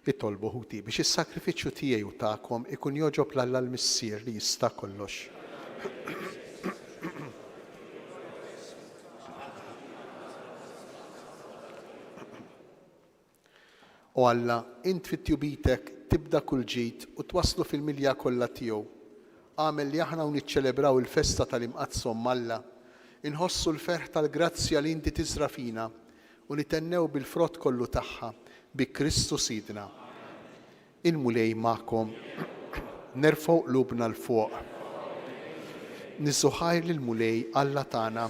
Itolbu ħuti biex is-sakrifiċċju tiegħi u tagħkom ikun joġob l-Alla l-Missier li jista' kollox. U Alla, int fit-tjubitek tibda kull ġid u twaslu fil-milja kollha tiegħu. Għamel li aħna niċċelebraw il-festa tal-imqazzhom Alla, inħossu l-ferħ tal-grazzja li inti tiżra fina u nitennew bil-frott kollu tagħha bi Kristu Sidna. Il-mulej magħkom, nerfgħu qlubna l-fuq. Niżuħajr lill-mulej Alla tagħna.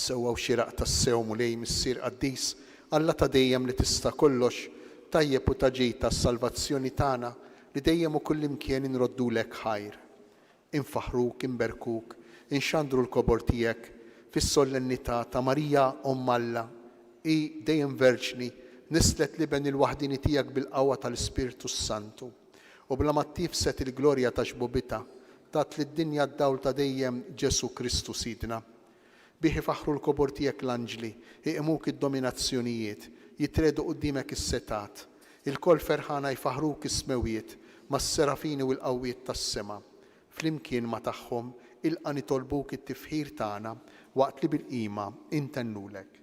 Sewwew xieraq tas-sew mulej missier qaddis Alla ta' dejjem li tista' kollox, tajjeb u ta' ġej tas-salvazzjoni tagħna li dejjem u kullimkien inroddulek ħajr. Infaħruk, inberkuk, inxandru l-kobor tiegħek fis-solennità ta' Marija Omm Alla, i dejjem verġni, nislet liben il-waħdini tiegħek bil-qawwa tal-Ispirtu Santu u bla ma tifset il-glorja ta' xbubita tat lid-dinja d-dawl ta' dejjem Ġesu Kristu Sidna. Bih ifaħru l-kobor tiegħek l-anġli, iqmuk id-dominazzjonijiet, jitredu qudiemek is-setat, il-kol ferħana jfaħruk is-smewiet mas-serafini u l-qawwiet tas-sema. Flimkien ma tagħhom ilqa' nitolbuk it-tifħir tagħna waqt li bil-qima intennulek.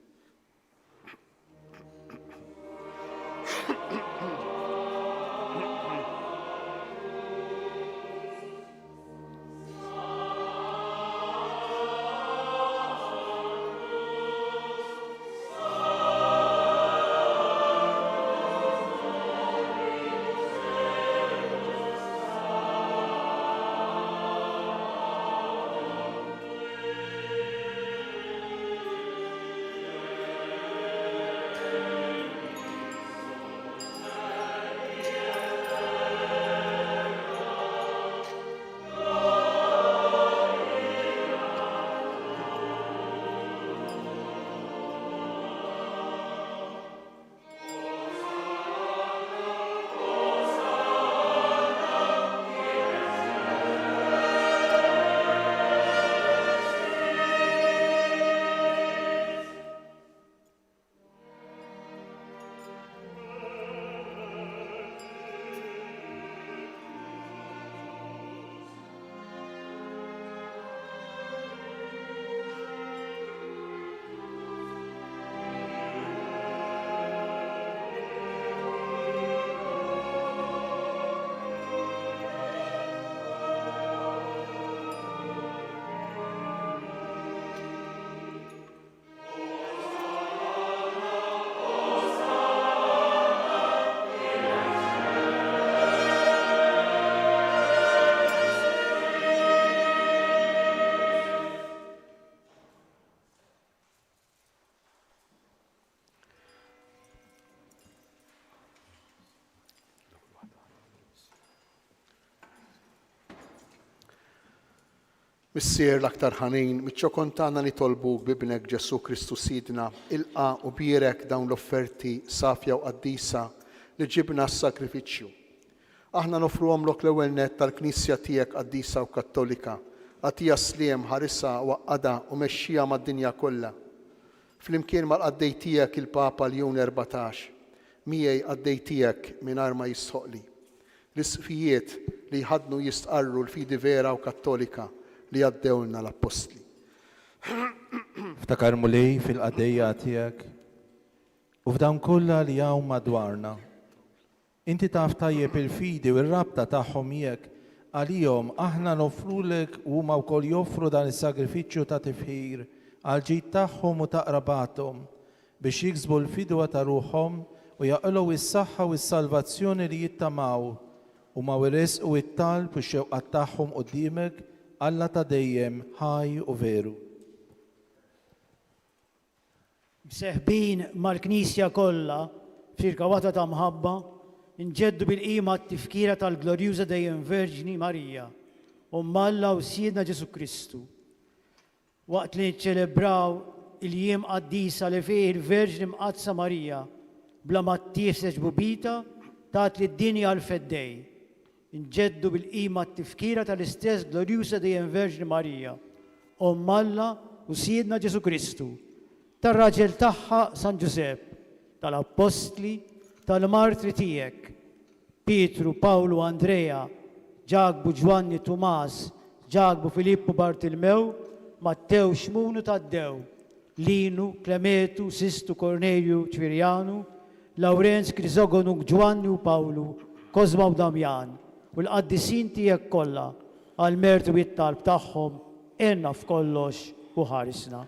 Missier l-aktar ħanin, miċ-ċokon tagħna nitolbuk bibnek Ġesu Kristu Sidna, ilqa' u bierek dawn l-offerti safja u qaddisa li ġibna s-sakrifiċċju. Aħna nofruhomlok l-ewwel nett tal-Knisja tiegħek qaddisa u Kattolika, għatija sliem ħarisa waqqada u mexxija mad-dinja kollha. Flimkien mal-qaddej tiegħek il-Papa Leon 14, miegħi qaddej tiegħek mingħajr ma jisħoqli. L-isfijiet li jħadnu jistqarru l-fidi vera u Kattolika li għaddewna l-Apostli. Ftakar mulej fil-qaddejja tiegħek u f'dawn kollha li hawn madwarna. Inti taf tajjeb il-fidi u r-rabta tagħhom miegħek għalihom aħna nofrulek u huma wkoll joffru dan is-sagrifiċċju ta' tifħir għal ġid tagħhom u ta' qrabathom biex jiksbu l-fidwa ta' ruħhom u jaqilgħu is-saħħa u s-salvazzjoni li jittamaw u ma wiresqu it-talb u x-xewqat tagħhom quddiemek Alla ta' dejjem ħaj u veru. Mseħbin mal-Knisja kollha f'irkawata ta' mħabba nġeddu bil-qima t-tifkira tal-Glorjuża dejjem Verġni Marija, Omm Alla u Siedna Ġesu Kristu. Waqt li niċċelebraw il-jiem qaddisa li fih il-Verġni Mqazza Marija bla ma tifsex bubita tat li d-dinja l-feddej. Nġeddu bil-qima t-tifkira tal-istess Glorjuża dejjem Verġni Marija, Omm Alla u Siedna Ġesu Kristu, tar-raġel tagħha San Ġusepp, tal-Apostli, tal-martri tiegħek, Pietru, Pawlu, Andrea, Ġagbu, Ġwanni, Tumas, Ġagbu, Filippu, Bartilmew, Mattew, Xmunu, Taddew, Linu, Klemetu, Sistu, Kornelju, Ċvirjanu, Lawrenz, Krisogonu, Ġwanni u Pawlu, Kozma u Damjan, u l-qaddisin tiegħek kollha għal-mertu bit-talb tagħhom enna f'kollox u ħarisna.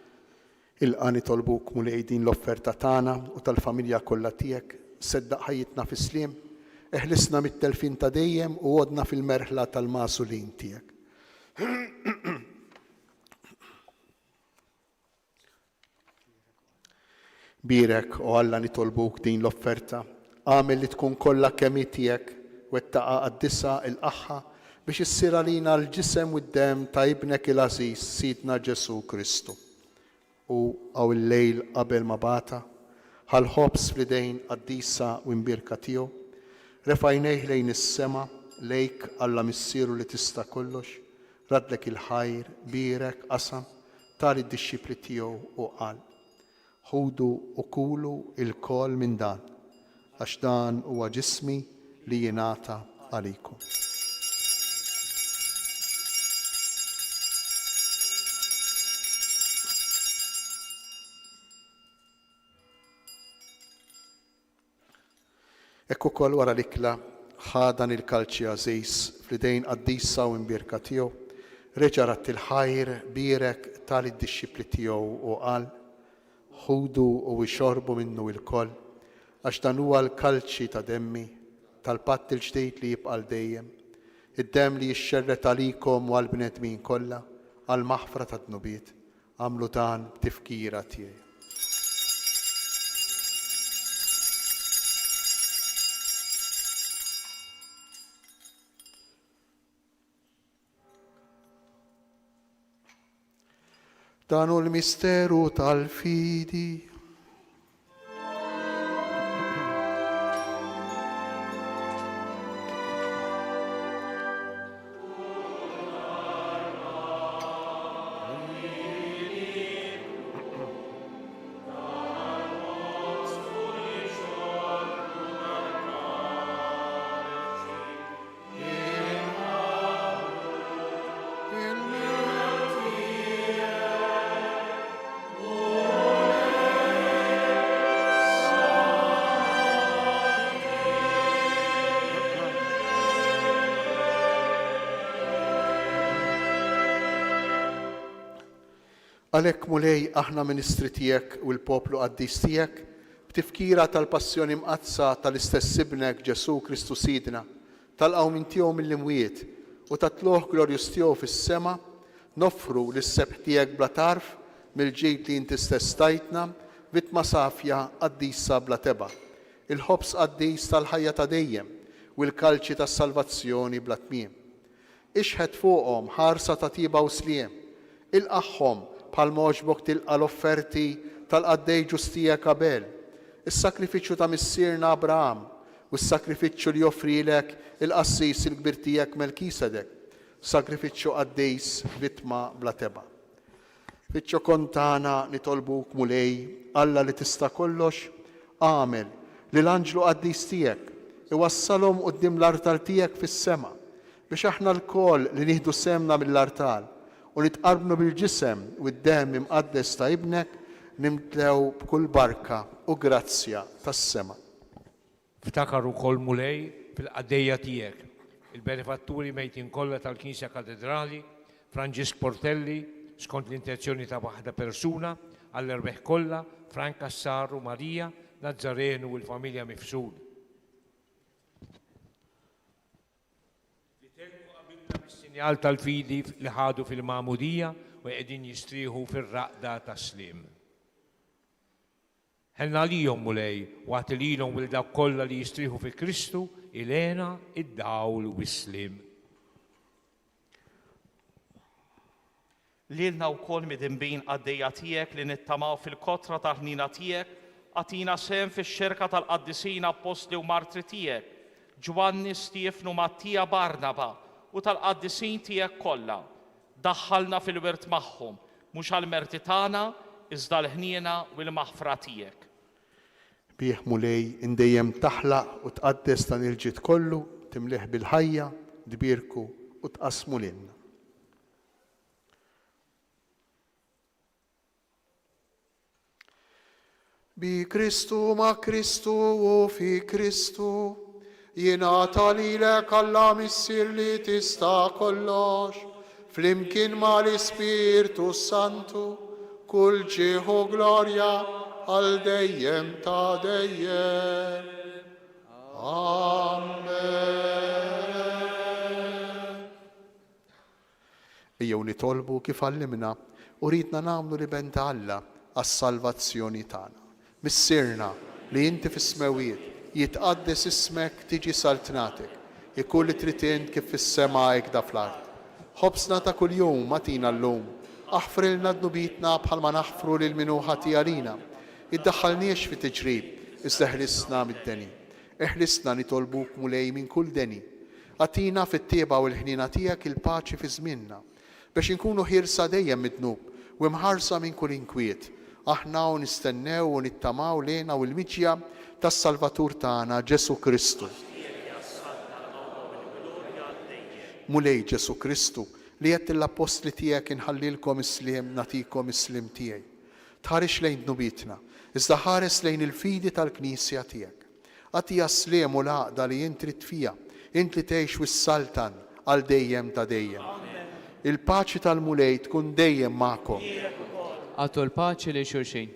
Il-qani tolbuk mulej din l-offerta tagħna u tal-familja kollha tiegħek, seddaq ħajjitna fis-sliem, eħlisna mit-telfin ta' dejjem u għodna fil-merħla tal-masulin tiegħek. Birek u Alla nitolbuk din l-offerta, għamel li tkun kollha kemm tiegħek wettaqa qaddisha il-qaħħa biex issir għalina l-ġisem u d-dem ta' ibnek il-Aziz Sidna Ġesu Kristu. U għaw il-lejl qabel ma bata, ħal-ħobs fl-idejn qaddisa u imbirka tiegħu, refajnejh lejn is-sema, lejk Alla missieru li tista' kollox, radlek il-ħajr, birek, qasam, tal id-dixxipli tiegħu u qal. Ħudu u kulu il-kol minn dan, għax dan huwa ġismi li jingħata għalikom. Ekku kol wara l-ikla ħadan il-kalċi għażejs fl-idejn qaddisa u imbirka tiegħu, reġa' rat il-ħajr birek tal id-dixxipli tiegħu u qal, ħudu u ixorbu minnu il-koll, għax dan huwa l-kalċi ta' demmi tal-patt il-ġdejd li jibqa' dejjem, id-dem li jixxerret għalikom u għall-bnedmin kollha għall-maħfra tad-dnubiet, għamlu dan b'tifkira tiegħi. Dan hu l-misteru tal-fidi. Għalhekk mulej aħna ministri tiegħek u l-poplu qaddis tiegħek b'tifkira tal-passjoni mqazza tal-istess ibnek Ġesu Kristu Sidna, tal-qawmin tiegħu mill-imwiet u tat-tluħ glorjus tiegħu fis-sema, noffru lis-sebħ tiegħek bla tarf mill-ġid li inti stess tajtna vittma safja qaddisa bla teba, il-ħobs qaddis tal-ħajja ta' dejjem u l-kalċi tas-salvazzjoni bla tmiem. Ixħed fuqhom ħarsa ta' tiba u sliem, ilqaħħom bħal moġbok tilqa l-offerti tal-qaddej ġustija Abel, is-sakrifiċċju ta' missierna Abraham u s-sakrifiċċju li joffrilek il-qassis il-kbir tiegħek Melkisedek, sakrifiċċju qaddejs vittma bla teba. Fiċċju kontana nitolbuk mulej Alla li tista' kollox, għamel li l-anġlu qaddis tiegħek iwassalhom quddiem l-artal tiegħek fis-sema biex aħna l-koll li nieħdu semna mill-artal u nitqarbnu bil-ġisem u d-dem imqaddes ta' ibnek nimtlew b'kull barka u grazzja tas-sema. Ftakar ukoll mulej fil-qaddejja tiegħek, il-benefatturi mejtin kollha tal-Knisja Katedrali, Franġisk Portelli, skont l-intenzjoni ta' waħda persuna, għall-erbeħ kollha, Frank Kassaru, Marija, Nazzarenu u l-familja Mifsul. Sinjal tal-fidi li ħadu fil-Mamudija u qegħdin jistrieħu fir-raqda tas-sliem. Ħenna lihom mulej waqt lilhom u dawk kollha li jistrieħu fi Kristu ilena id-dawl u s-sliem. Lilna wkoll midinbin qaddejja tiegħek li nittamaw fil-kotra tal-ħnina tiegħek għatina sehem fix-xerka tal-qaddisin apostli u martri tiegħek, Ġwanni, Stiefnu, Mattija, Barnaba u tal-qaddisin tiegħek kollha. Daħħalna fil-wirt magħhom, mhux għall-merti tagħna, iżda l-ħniena u l-maħfra tiegħek. Bih mulej indejjem taħlaq u tqaddes dan il-ġid kollu, timliħ bil-ħajja, dbirku u tqasmu lilna. Bi Kristu, ma Kristu u fi Kristu, jingħata lilek Alla Missier li tista' kollox, flimkien ma l-Ispirtu Santu, kull ġieħu glorja għal dejjem ta' dejjem. Amen. Ejjew nitolbu kif għallimna u ridna nagħmlu li benta Alla għas-salvazzjoni tagħna. Missirna li inti fis-smewiet jitqaddes ismek tiġi saltnatek, ikun li trid int kif fis-sema hekk fl-ard. Ħobsna ta' kuljum matina llum, aħfrilna dnubitna bħalma naħfru lil min hu ħati għalina. Iddaħħalniex fi tiġrib, iżda ħlisna mid-deni. Eħlisna nitolbuk mulej minn kull deni. Għatina fit-tieba u l-ħnina tiegħek il-paċi fi żmienna, biex inkunu ħirsa dejjem mid-dnub u mħarsa minn kull inkwiet. Aħna u nistennew u nittamaw lejna u l-miġja tas-Salvatur tagħna Ġesu Kristu. Mulej Ġesu Kristu li qed l-apostli tiegħek inħallilkom isliem natikom islim tiegħi. Tħares lejn dnubitna, iżda ħares lejn il-fidi tal-Knisja tiegħek. Għatija sliem u l-għaqda li int trid fija, int li tgħix wis-saltan għal dejjem ta' dejjem. Il-paċi tal-mulej tkun dejjem magħkom. Għatu l-paċi li xulxin.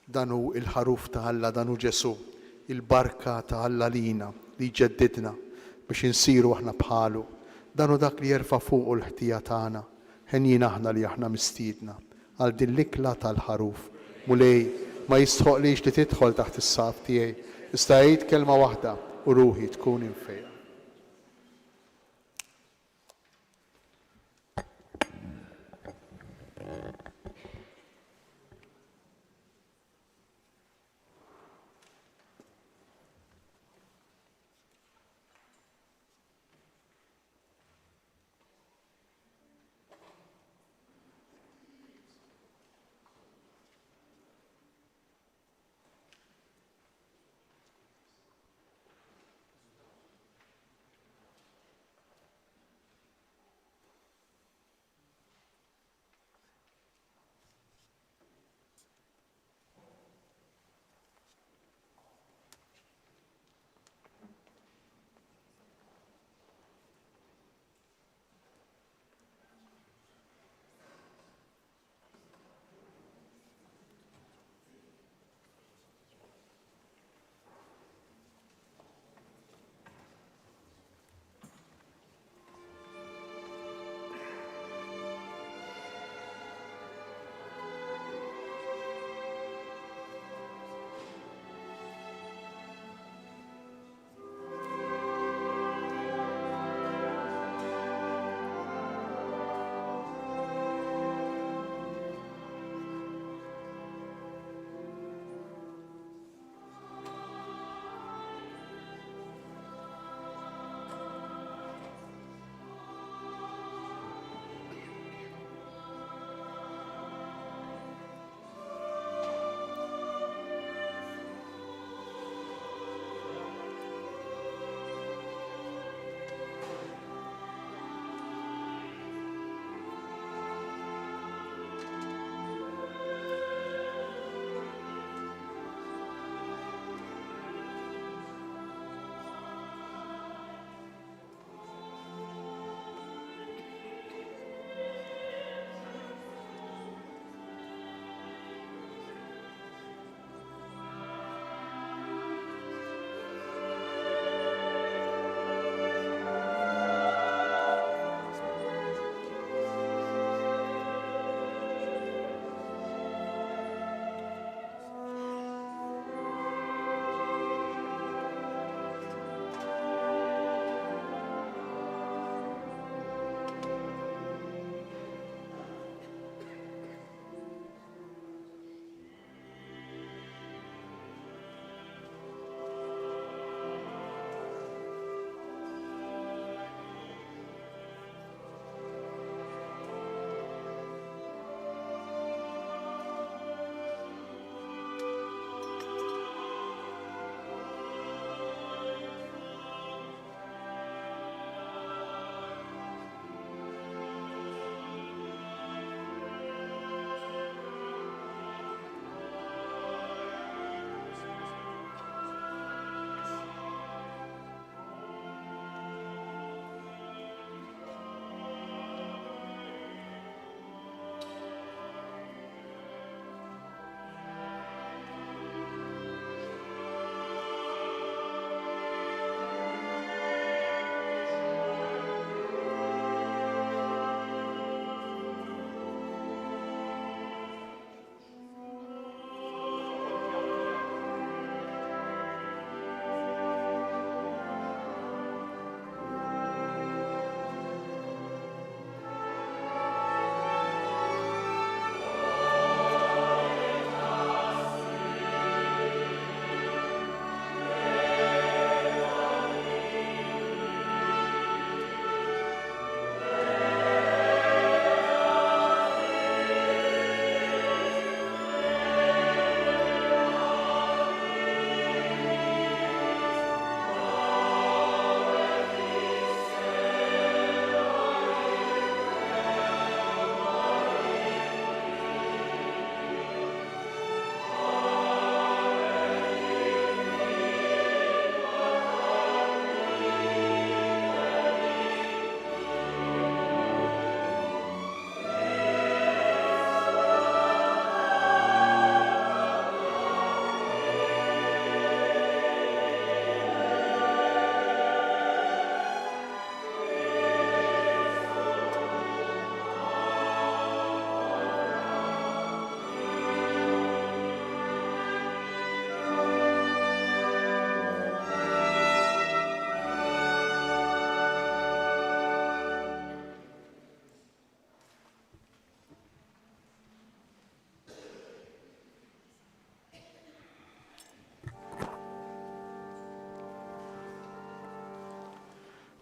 Danu il-ħaruf ta' Alla, danu Ġesu, il-barka ta' Alla lina li ġeddidna biex insiru aħna bħalu. Danu dak li jerfa' fuq l-ħtija tagħna, ħenjin aħna li aħna mistiedna għal din l-ikla tal-ħaruf. Mulej ma jistħoqlix li tidħol taħt is-saf tiegħi, issa jgħid kelma waħda u ruħi tkun infejn.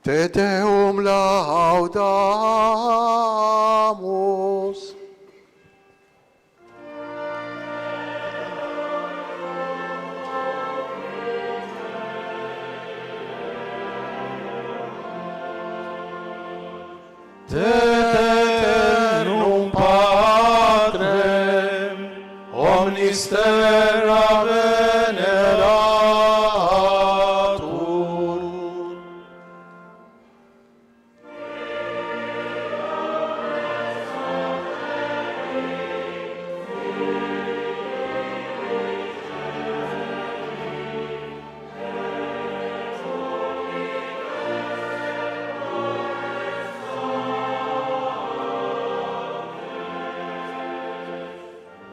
Te Deum laudamus. Te eternum Patrem, omnis terra veneratur.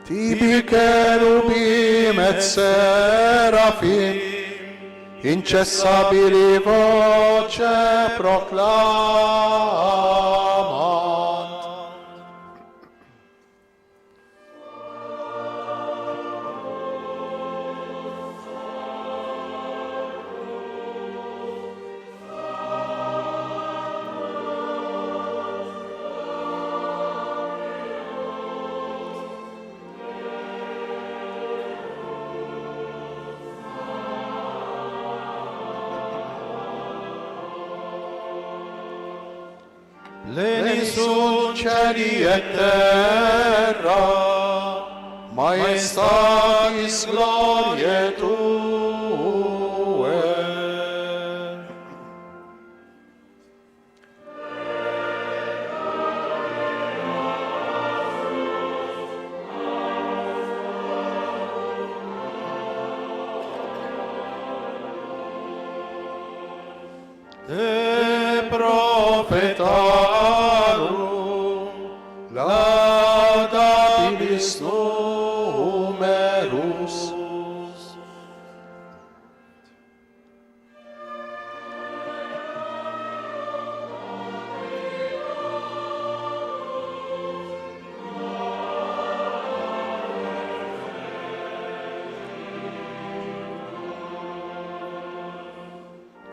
Tibi cherubim et serafim, incessabili voce proclamant. Pleni sunt cieli et terra, maestatis gloriae Tue. Te profetarum laudabilis numerus.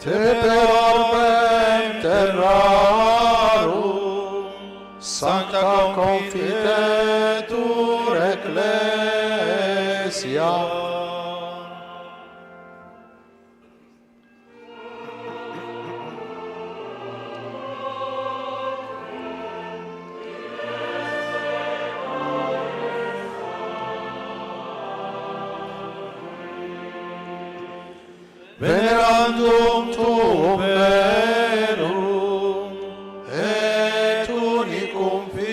Te per orbem terrarum, sancta confitetur ecclesia. Venerandum tuum verum et unicum filium.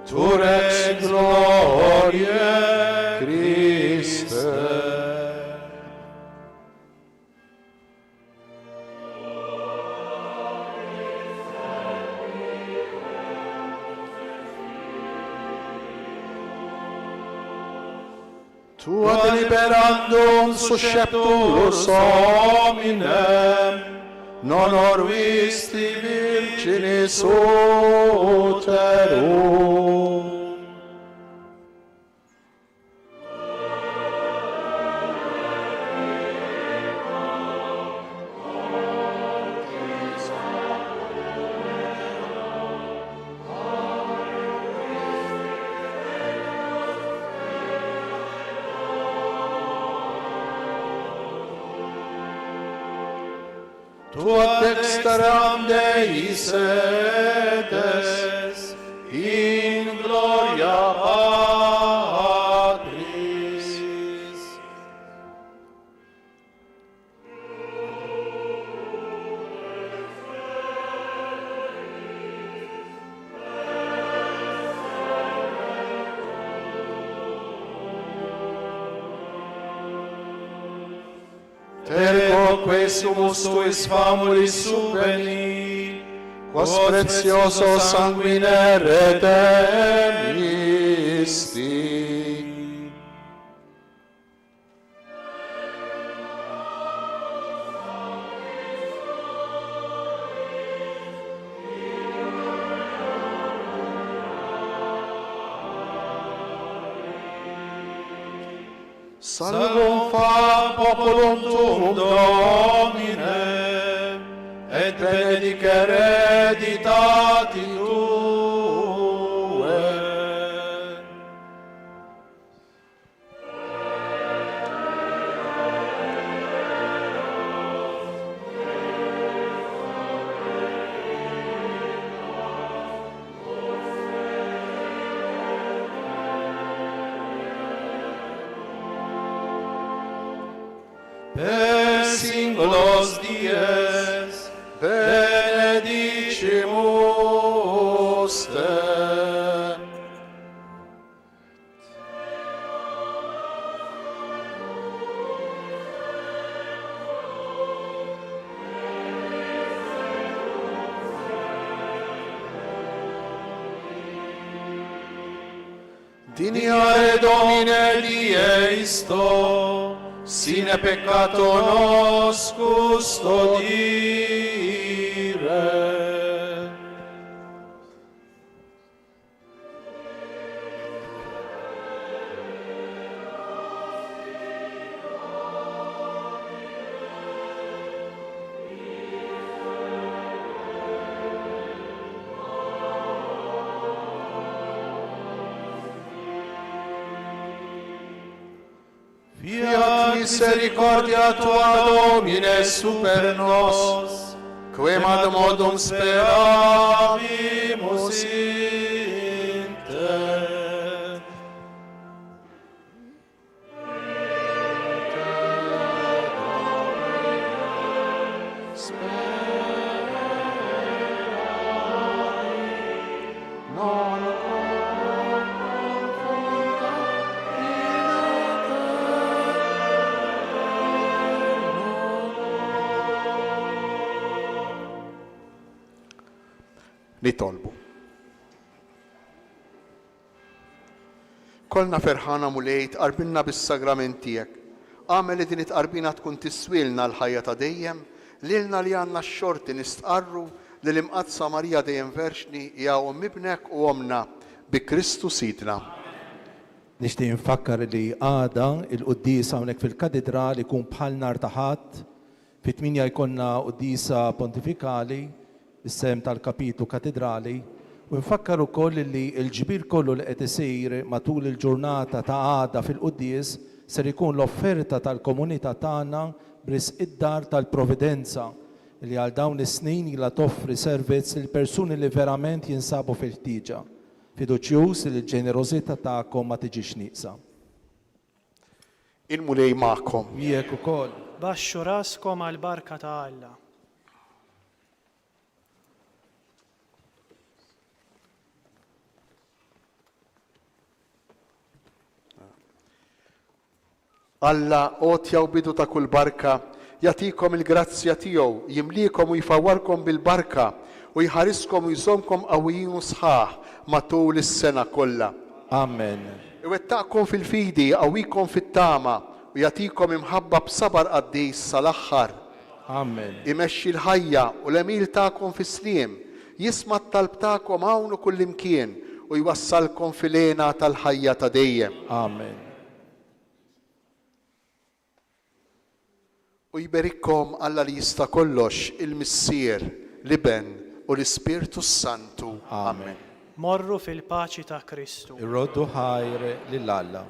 Tu rex gloriae Christe. Tu ad liberandum susceptus hominem, non orvisti virginis uterum. Tu ad dexteram Dei sedes, in gloria Patris. Terquoque sumus tuis famulis subveni, quos precioso sanguine redemisti. Salvum fa populum tuum Domine, et benedicere hereditati Tue. Per singulos dies benedicimus Te. Diniare Domine Deisto, sine peccato nos custodire. Fiat misericordia Tua, Domine, super nos, quem ad modum speravimus in Te. Nitolbu. Kolna ferħana mulejt qarbinna bis-sagramentijiek. Għamel li din it-qarbina tkun tiswilna l-ħajja ta' dejjem, lilna li għandna x-xorti nistqarru li l-imqadsa Marija dejjem verxni hija Omm Ibnek u Omna bi Kristu Sidna. Nixtieq nfakkar li għada il-qudiesa hawnhekk fil-katedrali jkun bħal nhar ta' Ħadd, fit-8 jkollna qudiesa pontifikali is-sem tal-kapitu katedrali u nfakkar ukoll li l-ġbir kollu li qed isir matul il-ġurnata ta' għada fil-qudies ser ikun l-offerta tal-komunità tagħna bris id-dar tal-Providenza li għal dawn is-snin ilha toffri servizz lil persuni li verament jinsabu fil-ħtieġa. Fiduċjuż li l-ġenerożità tagħkom ma tiġix nieqsa. Il-mulej magħkom. Miegħek ukoll. Baxxu raskom għal barka ta' Alla. Alla għotja u bidu ta' kull barka, jatikom il-grazzja tiegħu, jimlikom u jfawwarkom bil-barka u jħariskom u jżomkom qawwijin u sħaħ matul is-sena kollha. Amen. Iwettaqkom fil-fidi, qawwikom fit-tama u jatikom imħabba b'sabar qaddis sal-aħħar. Amen. Imexxi l-ħajja u l-emil tagħkom fis-sliem, jisma' t-talb tagħkom hawn u kullimkien u jwassalkom fil-għena tal-ħajja ta' dejjem. Amen. U jberikkom Alla li jista' kollox il-Missier, l-Iben u l-Ispirtu Santu. Amen. Morru fil-paċi ta' Kristu. Irroddu ħajr lil Alla.